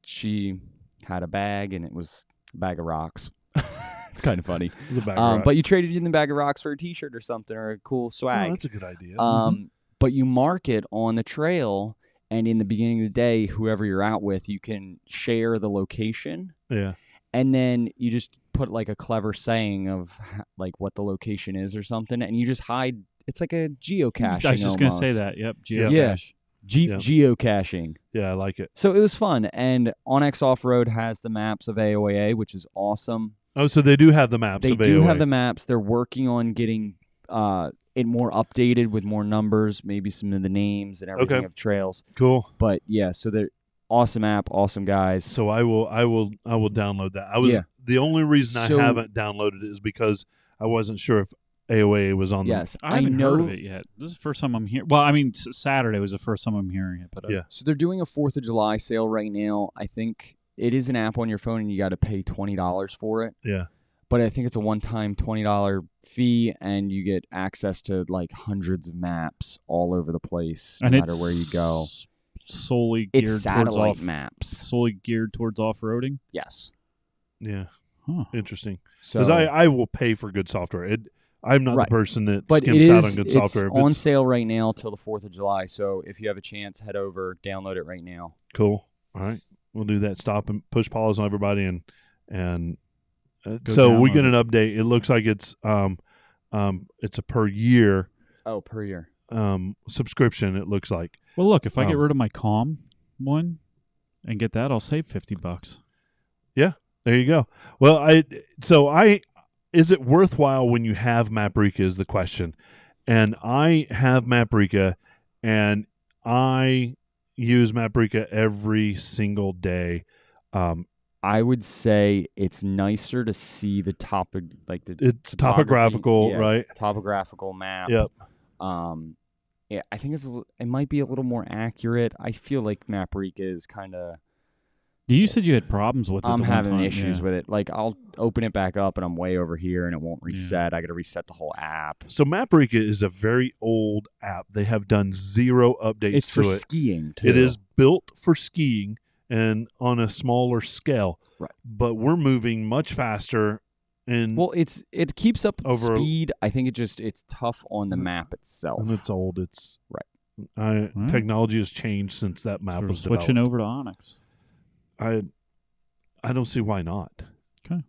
she had a bag, and it was a bag of rocks. It's kind of funny. It was a bag of rocks. But you traded in the bag of rocks for a T-shirt or something, or a cool Oh, swag. that's a good idea. But you mark it on the trail, and in the beginning of the day, whoever you're out with, you can share the location, yeah. and then you just put like a clever saying of like what the location is or something, and you just hide. It's like a geocaching. I was just going to say almost. that. Yep. Yeah. Geocache. Yeah. Geocaching. Yeah, I like it. So it was fun, and OnX Off-Road has the maps of AOAA, which is awesome. Oh, so they do have the maps. They of do AOA. have the maps. They're working on getting it more updated with more numbers, maybe some of the names and everything Okay. of trails. Cool. But yeah, so they're awesome app, awesome guys. So I will download that. Yeah. The only reason So- I haven't downloaded it is because I wasn't sure if AOA was on Yes, I haven't know. heard of it yet. This is the first time I'm hearing. Well, I mean, Saturday was the first time I'm hearing it. But Yeah. So they're doing a 4th of July sale right now. I think it is an app on your phone, and you got to pay $20 for it. Yeah. But I think it's a one-time $20 fee, and you get access to like hundreds of maps all over the place, no and matter where you go. Solely geared It's towards satellite maps. solely geared towards off-roading. Yes. Yeah. Huh. Interesting. So, Because I will pay for good software. I'm not Right. the person that but it skimps out on is good it's software. If on it's sale right now till the 4th of July. So if you have a chance, head over, download it right now. cool. All right. We'll do that. Stop and push pause on everybody and Go so we download get an update. It looks like it's a per year Oh, per year. subscription. It looks like. Well, look, if I get Um, rid of my Calm one and get that, I'll save $50. There you go. Well, is it worthwhile when you have Maprika is the question. And I have Maprika, and I use Maprika every single day. I would say it's nicer to see the It's topographical, yeah, right? Topographical map. Yep. Yeah, I think it might be a little more accurate. I feel like Maprika is kind of. You said you had problems with it. I'm the one having time, issues yeah. with it. Like I'll open it back up and I'm way over here and it won't reset. I got to reset the whole app. So Maprika is a very old app. They have done zero updates It's to for it. skiing too. It is built for skiing and on a smaller scale. Right. But we're moving much faster. And Well, it keeps up with Over- speed. I think it's tough on the map itself. and it's old. It's Right. Right. Technology has changed since that map Sort of was switching developed. over to Onyx. I don't see why not. Okay.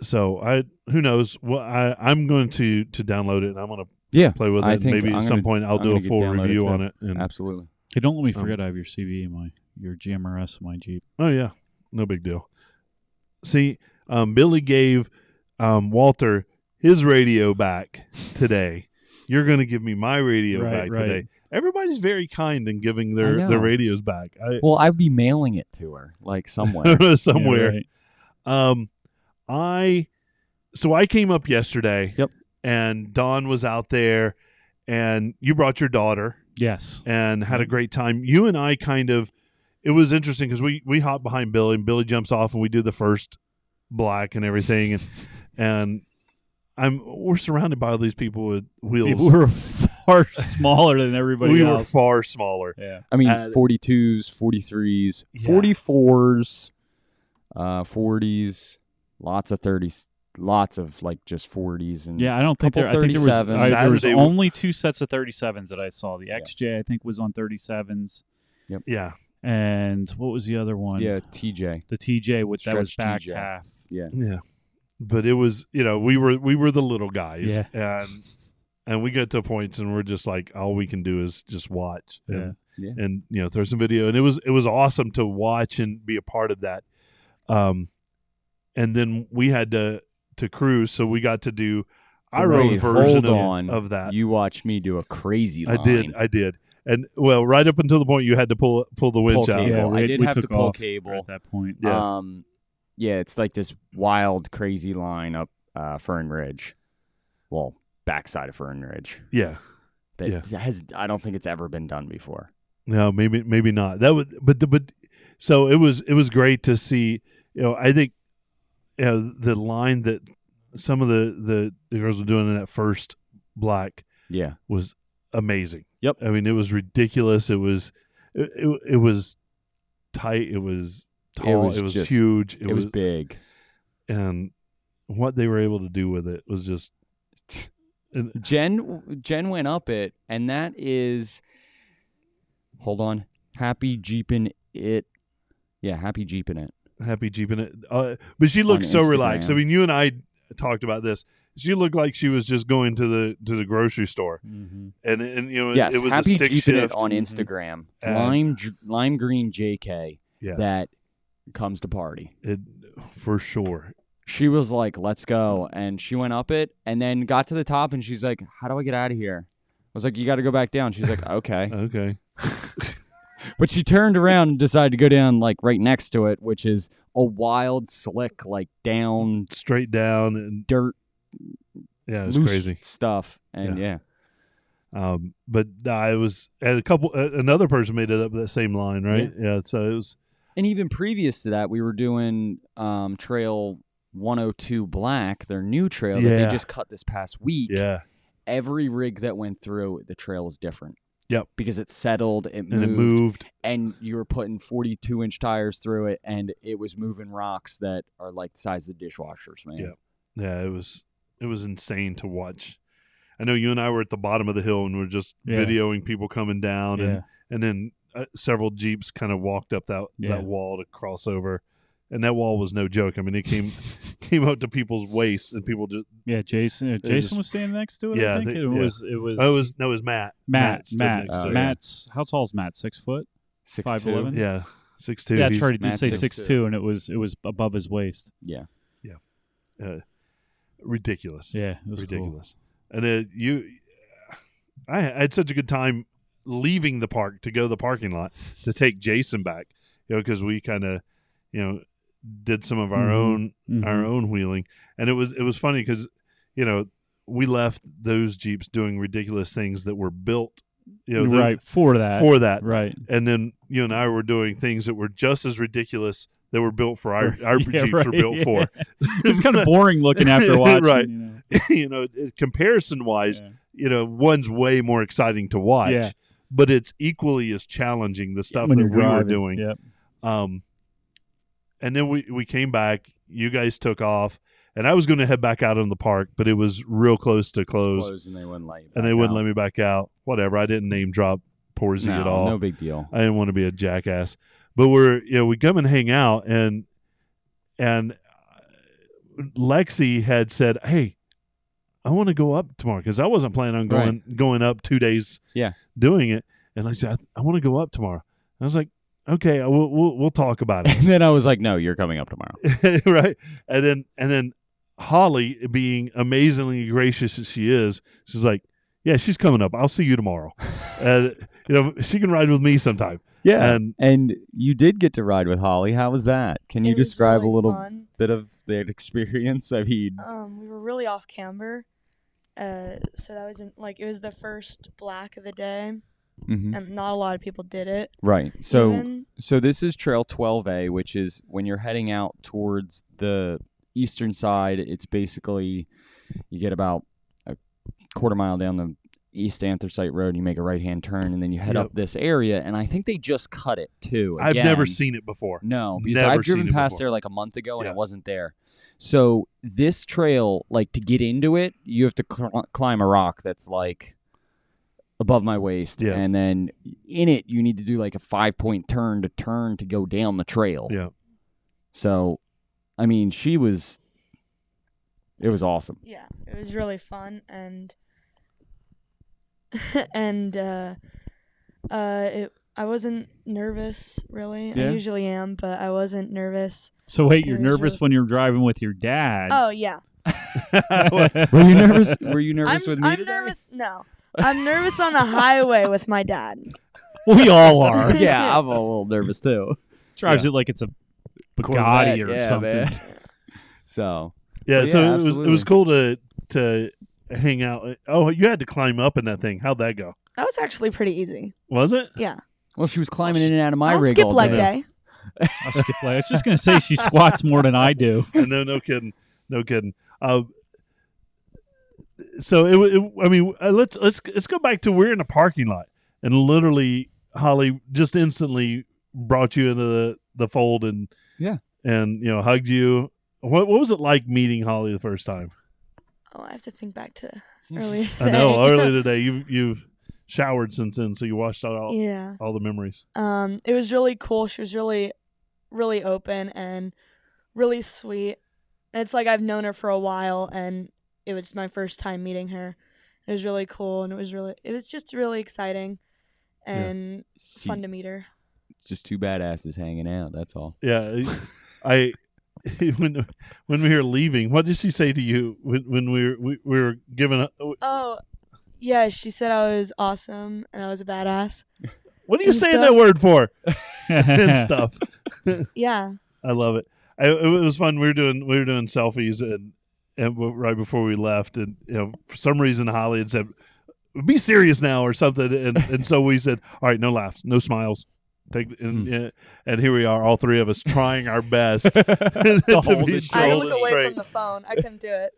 So who knows? Well, I'm going to download it and I'm going to Yeah, play with it. I and think maybe I'm at some gonna- point I'll I'm do gonna a get full downloaded review too. on it. And absolutely. Hey, don't let me forget I have your CB in your GMRS in my Jeep. oh yeah, no big deal. See, Billy gave Walter his radio back today. You're going to give me my radio Right, back right. today. Everybody's very kind in giving I their know. radios back. Well, I'd be mailing it to her like somewhere. Somewhere. Yeah, right. So I came up yesterday. Yep. and Dawn was out there, and you brought your daughter Yes. and had a great time. You and I it was interesting because we hop behind Billy, and Billy jumps off, and we do the first black and everything, and we're surrounded by all these people with wheels. We were far smaller than everybody We were else. far smaller. Yeah. I mean, 42s, 43s, Yeah. 44s, 40s, lots of 30s, lots of like just 40s, and Yeah, I don't think couple there. I think there was. 37s. There was Saturday- only 2 sets of 37s that I saw. The XJ, I think, was on 37s, Yeah, and what was the other one? yeah, TJ. The TJ with that was Stretch back TJ. half. Yeah, yeah. But it was, we were the little guys, Yeah. and we get to points, and we're just like, all we can do is just watch, Yeah. and throw some video, and it was awesome to watch and be a part of that. And then we had to cruise, so we got to do our own Wait, version hold on. of that. You watched me do a crazy line. I did, and well, right up until the point you had to pull the winch Pull out. cable. Yeah, I did we have to took pull off cable. at that point. Yeah. Yeah, it's like this wild, crazy line up Fern Ridge. Well, backside of Fern Ridge. Yeah. That Yeah. I don't think it's ever been done before. No, maybe not. That was, but so it was great to see. I think the line that some of the girls were doing in that first black Yeah. was amazing. Yep. I mean, it was ridiculous. It was tight. It was tall. It was just- huge. It was big. and what they were able to do with it was just. And Jen went up it, and that is, hold on, Happy Jeepin' It. Yeah, Happy Jeepin' It. happy jeeping it, but she looked On so relaxed. I Instagram. mean, you and I talked about this. She looked like she was just going to the grocery store, Mm-hmm. and Yes, it was Happy a stick Jeepin' shift. It on Mhm. Instagram. And- Lime green JK Yeah, that comes to party. it, for sure. She was like, "Let's go," and she went up it, and then got to the top, and she's like, "How do I get out of here?" I was like, "You got to go back down." She's like, "Okay," Okay, but she turned around and decided to go down like right next to it, which is a wild, slick, like down straight down, and dirt, yeah, it was loose crazy. stuff, and yeah. But I was and another person made it up that same line, right? Yeah, so it was. And even previous to that, we were doing Trail 102 Black, their new trail that Yeah. they just cut this past week. Yeah, Every rig that went through, the trail was different. Yep. Because it settled, it and it moved. and you were putting 42-inch tires through it, and it was moving rocks that are like the size of dishwashers, man. Yeah. Yeah, it was insane to watch. I know you and I were at the bottom of the hill and we're just Yeah. videoing people coming down, Yeah. and then several Jeeps kind of walked up Yeah. that wall to cross over, and that wall was no joke. I mean, it came up to people's waists, and people just Yeah, Jason just- was standing next to it. Yeah, I think they- it yeah. was. it was Matt. Matt. stood next to it. Matt's. How tall is Matt? 6 foot. 6'2". 5'11"? Yeah, 6'2". Yeah, He's- that's right. He did Matt's say 6'2". 6'2", and it was above his waist. Yeah. ridiculous. Yeah, it was ridiculous. And I had such a good time leaving the park to go to the parking lot to take Jason back, because we kind of, did some of our Mhm. own Cool. our own wheeling, and it was funny because we left those Jeeps doing ridiculous things that were built, right for that. for that, Right. and then you and I were doing things that were just as ridiculous that were built for our Yeah, Jeeps right, were built yeah. for. It's kind of boring looking after watching. Right. You know. Comparison wise, Yeah. one's way more exciting to watch, Yeah. but it's equally as challenging, the stuff When that you're we were driving. doing. Yep. And then we came back, you guys took off, and I was going to head back out in the park, but it was real close to close, Closed, and they wouldn't let you. and they wouldn't let me back out. Whatever. I didn't name drop Porzy no, at all. No big deal. I didn't want to be a jackass. But we come and hang out, and Lexi had said, "Hey, I want to go up tomorrow," because I wasn't planning on going up 2 days. Yeah. Doing it, and Lexi said, "I want to go up tomorrow." I was like, "Okay, we'll talk about it." And then I was like, "No, you're coming up tomorrow." Right, and then Holly, being amazingly gracious as she is, she's like, "Yeah, she's coming up. I'll see you tomorrow." And she can ride with me sometime. Yeah. And And you did get to ride with Holly. How was that? Can you It was describe really a little fun. bit of that experience? I mean, We were really off camber, So that was it was the first black of the day, Mhm. and not a lot of people did it. Right. So even. so this is Trail 12A, which is when you're heading out towards the eastern side. It's basically you get about a quarter mile down the East Anthracite Road, and you make a right-hand turn, and then you head Yep. up this area. And I think they just cut it too. I've never Again, seen it before. No, because Never I've driven seen it past before. there like a month ago, and Yeah. it wasn't there. So this trail, like to get into it, you have to climb a rock that's like above my waist, Yeah. and then in it you need to do like a 5-point turn to go down the trail. Yeah. So, I mean, it was awesome. Yeah, it was really fun, and and I wasn't nervous really. Yeah? I usually am, but I wasn't nervous. So wait, you're It was nervous really- when you're driving with your dad? Oh yeah, Were you nervous? Were you nervous with me I'm today? nervous. No, I'm nervous on the highway with my dad. We all are. Yeah, I'm a little nervous too. Drives it like it's a Bugatti or Corvette, yeah, something. man. So, Yeah, But so yeah, it was absolutely. cool to hang out. Oh, you had to climb up in that thing. How'd that go? That was actually pretty easy. Was it? Yeah, well, she was climbing in and out of my I don't rig skip all leg day. day. I'll skip leg. I was just gonna say she squats more than I do. No kidding, no kidding. So let's go back to we're in a parking lot, and literally Holly just instantly brought you into the fold and hugged you. What was it like meeting Holly the first time? Oh, I have to think back to earlier today. I know earlier today you've showered since then, so you washed out all Yeah. the memories. It was really cool. She was really, really open and really sweet. And it's like I've known her for a while, and it was my first time meeting her. It was really cool, and it was just really exciting and fun to meet her. It's just two badasses hanging out. That's all. Yeah, I when we were leaving, what did she say to you when we were giving up? Oh, yeah. She said I was awesome and I was a badass. What are you and saying stuff. that word for? And stuff. Yeah. I love it. It was fun. We were doing selfies and right before we left, and for some reason Holly had said, "Be serious now" or something, and so we said, "All right, no laughs, no smiles." And here we are, all three of us trying our best to hold be it I had to hold look it away straight. from the phone. I couldn't do it.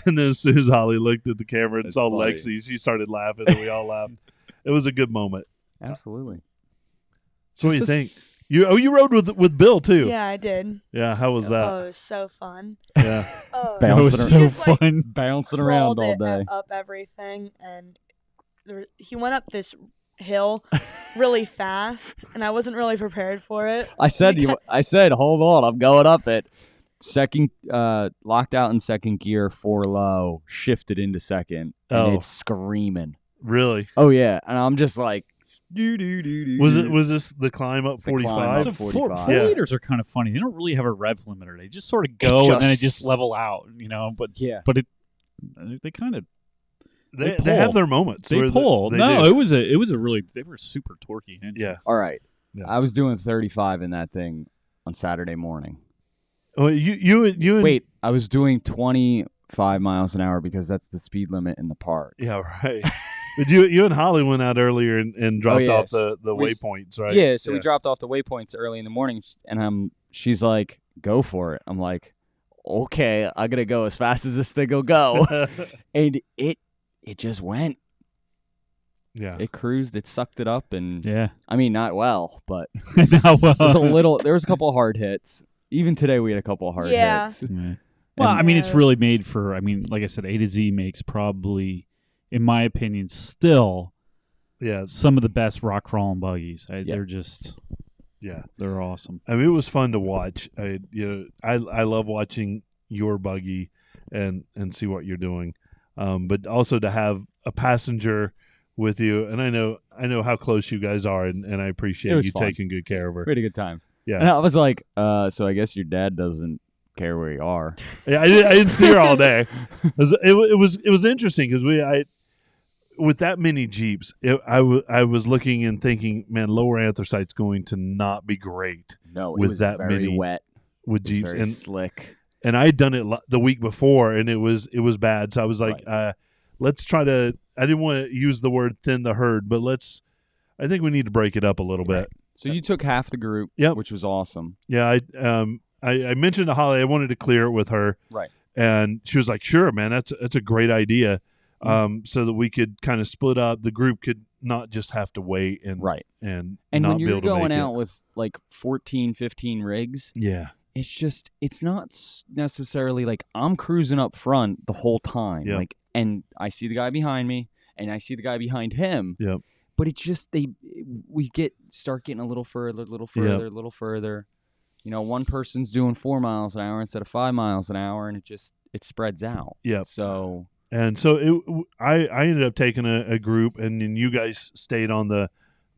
And then as soon as Holly looked at the camera and That's saw funny. Lexi, she started laughing, and we all laughed. It was a good moment. Absolutely. So what do you Just think? You rode with Bill too. Yeah, I did. Yeah, how was Oh, that? it was so fun. Yeah. Oh, That was Bouncing so Just, like, fun. Bouncing around crawled all it day. up everything, and he went up this hill really fast, and I wasn't really prepared for it. I said, hold on, I'm going up it. Second, locked out in second gear, 4 low, shifted into second, and Oh. it's screaming. Really? Oh yeah, and I'm just like, Was this the climb up The climb 45? up. So 45. four Yeah. liters are kind of funny. They don't really have a rev limiter. They just sort of go and then it just- just level out, But yeah, they kind of They pull. have their moments. they where pull. they No, do. it was a really they were super torquey engines. Yeah. all right. Yeah. I was doing 35 in that thing on Saturday morning. Oh, you and Wait, I was doing 25 miles an hour because that's the speed limit in the park. Yeah, right. But you and Holly went out earlier and dropped yes. off the We s- waypoints, right? Yeah, so we dropped off the waypoints early in the morning, and she's like, "Go for it." I'm like, "Okay, I gotta go as fast as this thing will go," and it just went. Yeah. It cruised, it sucked it up, and Yeah. I mean, not well, but No, well, there was a little. There was a couple of hard hits. Even today, we had a couple of hard Yeah. hits. yeah. Well, I mean, it's really made for. I mean, like I said, A to Z makes probably, in my opinion, still Yeah. some of the best rock crawling buggies. Yeah. They're just Yeah. they're awesome. I mean, it was fun to watch. I love watching your buggy and see what you're doing, but also to have a passenger with you. And I know how close you guys are, and I It appreciate was you fun. taking good care of her. We had a good time. Yeah. And I was like, so I guess your dad doesn't care where you are. Yeah, I didn't see her all day. It was interesting because with that many Jeeps, I was looking and thinking, man, Lower Anthracite's going to not be great No, it With was that very many wet. with It was Jeeps, very slick. and I had done it the week before, and it was bad. So I was like, let's try to. I didn't want to use the word thin the herd, but I think we need to break it up a little bit. So you took half the group, Yep. which was awesome. Yeah, I mentioned to Holly I wanted to clear it with her, Right. and she was like, "Sure, man, that's a great idea." So that we could kind of split up. The group could not just have to wait and Right. and And not when be you're able to going make out it. with like 14, 15 rigs, Yeah, it's not necessarily like I'm cruising up front the whole time. Yep. Like, and I see the guy behind me and I see the guy behind him. Yep. But it's just we start getting a little further, a little further. You know, one person's doing 4 miles an hour instead of 5 miles an hour, and it spreads out. Yep. So and so I ended up taking a group, and then you guys stayed on the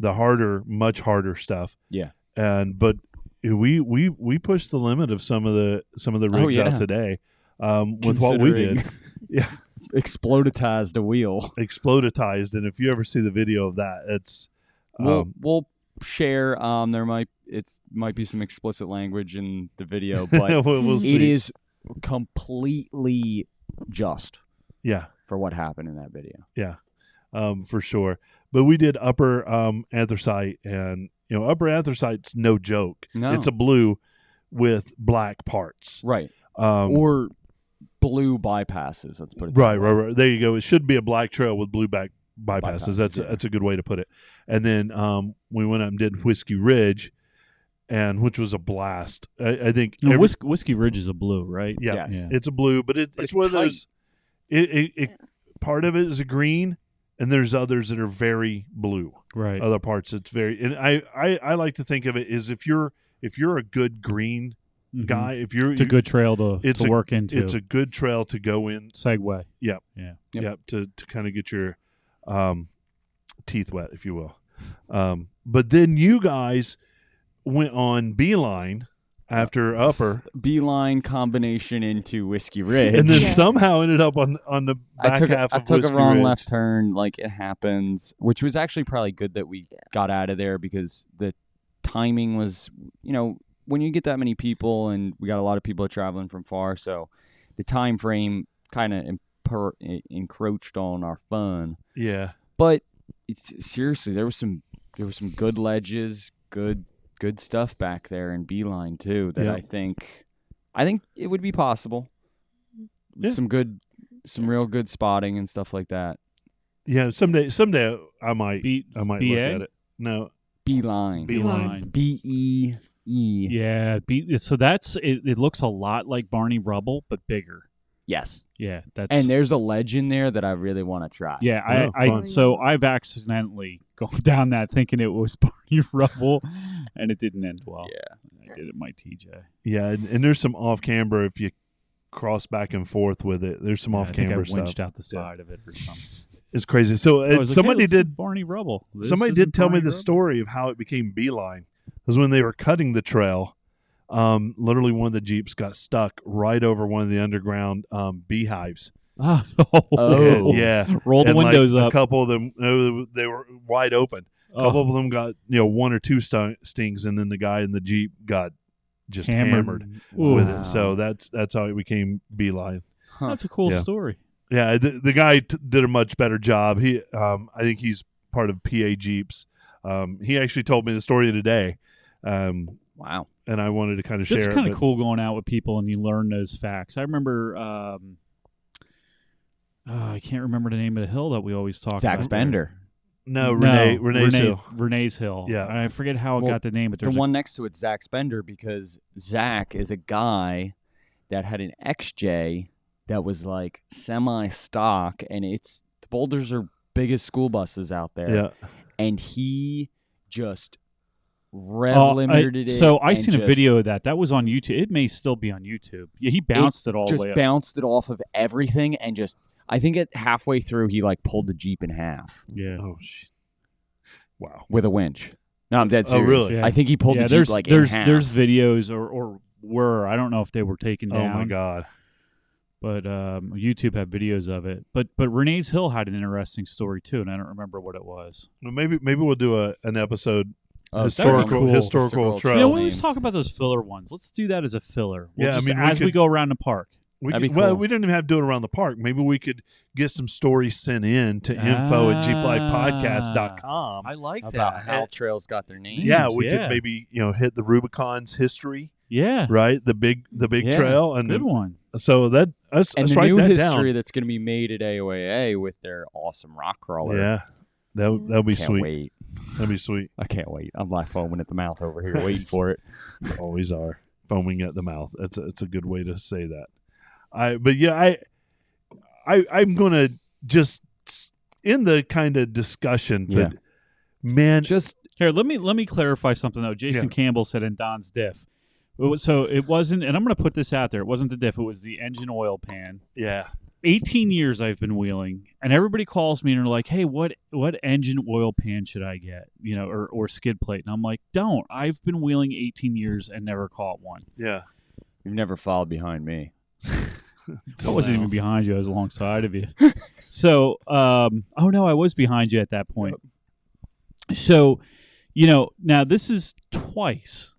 harder, much harder stuff. Yeah. But we pushed the limit of some of the rigs out today with what we did. Yeah. Exploditized a wheel. Exploditized, and if you ever see the video of that, it's We'll share. There might be some explicit language in the video, but we'll see. it is completely just Yeah, for what happened in that video. for sure. But we did upper anthracite, and upper anthracite's no joke. No. It's a blue with black parts. Right. Or Blue bypasses. Let's put it right. that way. There you go. It should be a black trail with blue bypasses. Bypasses, That's yeah. that's a good way to put it. And then we went up and did Whiskey Ridge, and which was a blast. I think No, Whiskey Ridge is a blue, right? yeah, Yes. Yeah. it's a blue, but it's it's one of tight. those. It part of it is a green, and there's others that are very blue. Right. Other parts it's very. And I like to think of it as if you're a good green Mhm. guy, if you're It's a good trail to work into. it's a good trail to go in. Segway. Yep. Yeah. Yep. To kind of get your teeth wet, if you will. But then you guys went on Beeline after Upper, Beeline combination into Whiskey Ridge. and then Yeah. somehow ended up on the back half I of took a Whiskey wrong Ridge. left turn, like it happens, which was actually probably good that we got out of there because the timing was, when you get that many people, and we got a lot of people traveling from far, so the time frame kind of encroached on our fun. Yeah. But seriously, there was some good ledges, good stuff back there in Beeline too. That Yeah. I think it would be possible. Yeah. Some real good spotting and stuff like that. Yeah. Someday I might look BA? at it. No. Beeline. Beeline. BEE. Yeah. So that's it. It looks a lot like Barney Rubble, but bigger. Yes. Yeah. That's And there's a ledge in there that I really want to try. Yeah, Oh, fun. so I've accidentally gone down that thinking it was Barney Rubble, and it didn't end well. Yeah. I did it my TJ. Yeah, and there's some off camber if you cross back and forth with it. There's some Yeah, off I think I camber winched stuff. out the side of it or something. It's crazy. So I was like, somebody hey, this is did Barney Rubble. This somebody isn't did tell me Barney the Rubble? story of how it became Beeline. It was when they were cutting the trail. Literally one of the Jeeps got stuck right over one of the underground beehives. Oh, Oh. Yeah. Roll the And, like, windows A up. couple of them, they were wide open. A couple of them got one or two stings, and then the guy in the Jeep got just hammered Ooh. with Wow. it. So that's how it became Beeline. Huh. That's a cool Yeah. story. Yeah, the guy did a much better job. He, I think he's part of PA Jeeps. He actually told me the story today, Wow. and I wanted to kind of share. It's it, kind of but- cool going out with people and you learn those facts. I remember, I can't remember the name of the hill that we always talk Zach about. Spender. No, Renee's Hill. Renee's Hill. Yeah. I forget how it Well, got the name, but The there's one next to it's Zach Spender because Zach is a guy that had an XJ that was like semi-stock, and the boulders are big as school buses out there. Yeah, And he just rev limited it. So I and seen a just- video of that. That was on YouTube. It may still be on YouTube. Yeah, he bounced it all the Just way up. bounced it off of everything and just. I think at halfway through he like pulled the Jeep in half Yeah. oh, wow. with a winch. No, I'm dead Oh, serious. really? Yeah. I think he pulled Yeah, the Jeep like there's in half. there's videos or I don't know if they were taken down. Oh my God. But YouTube had videos of it. But Renee's Hill had an interesting story too, and I don't remember what it was. Well, maybe we'll do an episode Oh, historical cool. historical trail. You know, we names. always talk about those filler ones. Let's do that as a filler. Yeah, I Just mean, we as we could- go around the park. That'd be Well, cool. we didn't even have to do it around the park. Maybe we could get some stories sent in to info@jeeplifepodcast.com. I like About that. how trails got their name. Yeah, names, we yeah. could maybe hit the Rubicon's history, Yeah. right? The big Yeah, trail, and Good one. so that let's And the write new that history down. that's going to be made at AOAA with their awesome rock crawler. Yeah, that'll be Can't sweet. wait. That'd be sweet. I can't wait. I'm like foaming at the mouth over here waiting for it. Always are foaming at the mouth. It's a good way to say that. I'm gonna just in the kind of discussion, but man, Just Here, let me clarify something though. Jason Campbell said in Don's diff. So it wasn't, and I'm going to put this out there. It wasn't the diff. It was the engine oil pan. yeah, 18 years I've been wheeling, and everybody calls me and they're like, "Hey, what engine oil pan should I get? Or skid plate?" And I'm like, "Don't. I've been wheeling 18 years and never caught one." yeah. you've never followed behind me. I wasn't even behind you. I was alongside of you. So, oh no, I was behind you at that point. So, now this is twice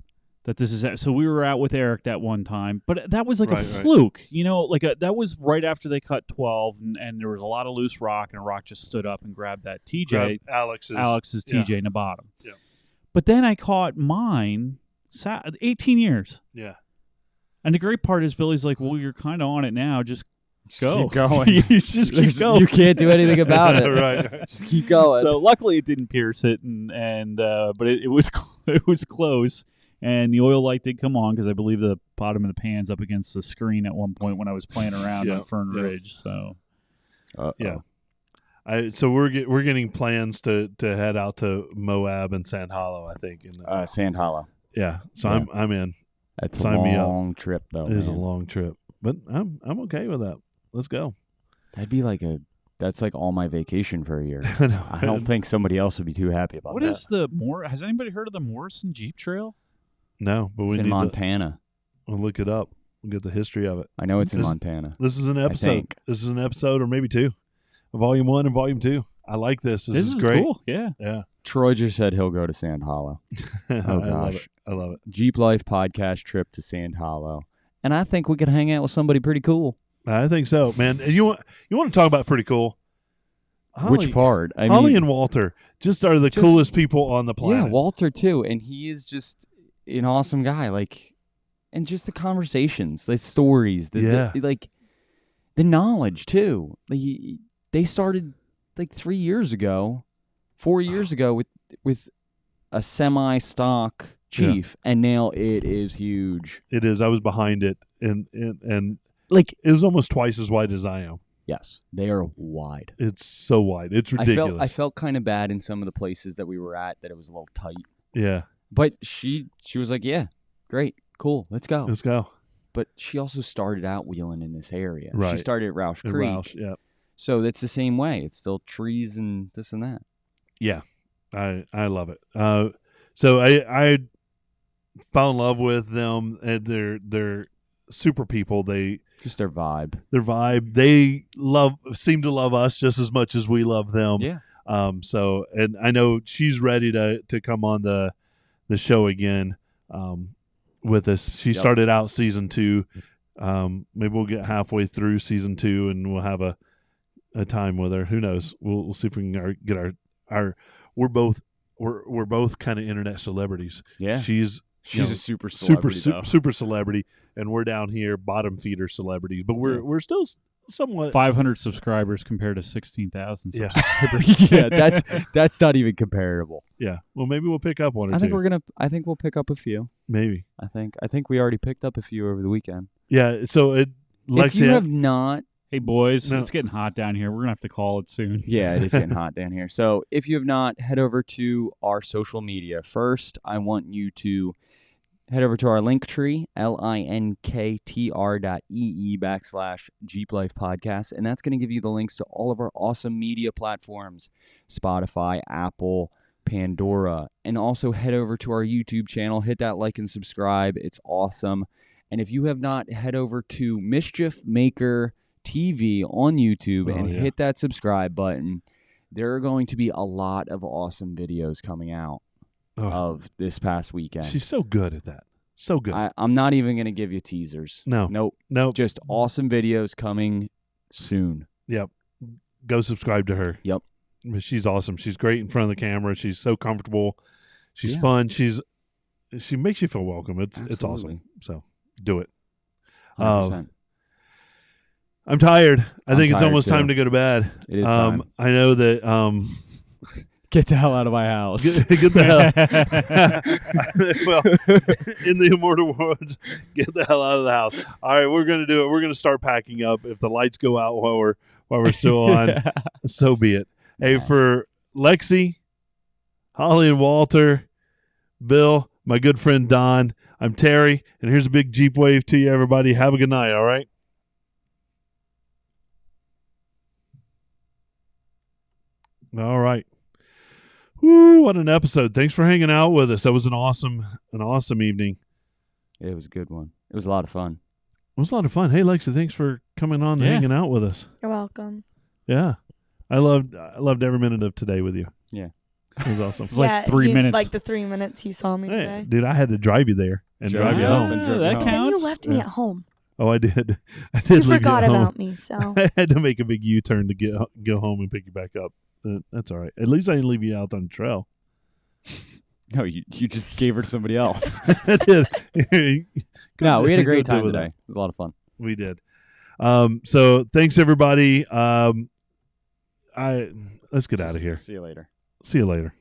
that this is. So we were out with Eric that one time, but that was like a Right. fluke. That was right after they cut 12, and there was a lot of loose rock, and a rock just stood up and grabbed that TJ. Grab Alex's TJ in the bottom. Yeah. But then I caught mine 18 years. Yeah. And the great part is Billy's like, "Well, you're kind of on it now. Just go. Keep going. You just keep going." You can't do anything about it. Right. Just keep going. So luckily it didn't pierce it, but it was it was close, and the oil light did come on because I believe the bottom of the pan's up against the screen at one point when I was playing around on Fern Ridge. So Yeah. So we're getting plans to head out to Moab and Sand Hollow, I think. Sand Hollow. Yeah. So Yeah. I'm in. That's a Sign me up. long trip, though. It is a man. long trip, but I'm okay with that. Let's go. That'd be that's like all my vacation for a year. I know. I don't think somebody else would be too happy about what that. is has anybody heard of the Morrison Jeep Trail? No, but we It's in need Montana. to look it up. We'll get the history of it. I know it's in This- Montana. This is an I episode. think. This is an episode, or maybe two, Volume 1 and Volume 2. I like this. This is great. cool. Yeah. Yeah. Troy just said he'll go to Sand Hollow. I love gosh. it. I love it. Jeep Life podcast trip to Sand Hollow. And I think we could hang out with somebody pretty cool. I think so, man. And you want to talk about pretty cool? Which part? I Holly mean, and Walter just are the just- coolest people on the planet. yeah, Walter too. And he is just an awesome guy. And just the conversations, the stories, the knowledge too. They started 3 years ago, 4 years ago with a semi-stock Chief, and now it is huge. It is. I was behind it, and Like, it was almost twice as wide as I am. yes, they are wide. It's so wide. It's ridiculous. I felt kind of bad in some of the places that we were at that it was a little tight. Yeah. But she was like, "Yeah, great, cool, let's go." Let's go. But she also started out wheeling in this area. Right. She started at Roush And Creek. Roush, yeah. So that's the same way. It's still trees and this and that. Yeah. I love it. So I fell in love with them, and they're super people. Just their vibe. Their vibe. They seem to love us just as much as we love them. Yeah. So, and I know she's ready to come on the show again with us. She started out season 2. Maybe we'll get halfway through season 2 and we'll have a time with her. Who knows? We'll see if we can get our we're both kind of internet celebrities. Yeah. She's She's a super celebrity, though. super celebrity, and we're down here bottom feeder celebrities, but we're still somewhat 500 subscribers compared to 16,000 Yeah. subscribers. Yeah, that's not even comparable. Yeah. Well, maybe we'll pick up one or I think two. I think we'll pick up a few. Maybe. I think we already picked up a few over the weekend. Yeah. So If you have not, Hey, boys, No. it's getting hot down here. We're going to have to call it soon. yeah, it is getting hot down here. So if you have not, head over to our social media. First, I want you to head over to our link tree, linktr.ee/Jeep Life Podcast, and that's going to give you the links to all of our awesome media platforms, Spotify, Apple, Pandora, and also head over to our YouTube channel. Hit that like and subscribe. It's awesome. And if you have not, head over to Mischief Maker TV on YouTube and hit that subscribe button. There are going to be a lot of awesome videos coming out of this past weekend. She's so good at that. So good. I'm not even going to give you teasers. No. Nope. Just awesome videos coming soon. Yep. Go subscribe to her. Yep. She's awesome. She's great in front of the camera. She's so comfortable. She's Yeah. fun. She makes you feel welcome. It's awesome. Absolutely. So do it. 100%. I'm tired. I I'm think it's tired, almost too. time to go to bed. It is time. I know that Get the hell out of my house. get the hell well in the immortal words, get the hell out of the house. All right, we're gonna do it. We're gonna start packing up. If the lights go out while we're still on, so be it. Hey, for Lexi, Holly and Walter, Bill, my good friend Don, I'm Terry, and here's a big Jeep wave to you, everybody. Have a good night, all right? All right. Woo, what an episode. Thanks for hanging out with us. That was an awesome evening. It was a good one. It was a lot of fun. It was a lot of fun. Hey, Lexi, thanks for coming on and Yeah. hanging out with us. You're welcome. Yeah. I loved every minute of today with you. Yeah. It was awesome. It's like 3 minutes. Like the 3 minutes you saw me Hey, today. dude, I had to drive you there and Sure. drive you Yeah. home. and drove that you home. Then you counts. left me Yeah. at home. Oh, I did. I did You leave forgot you at home. about me, so I had to make a big U-turn to go home and pick you back up. That's all right. At least I didn't leave you out on the trail. No, you just gave her to somebody else. I did. No, we had a great Go deal time with today. that. It was a lot of fun. We did. So thanks everybody. Let's get out of here. See you later. See you later.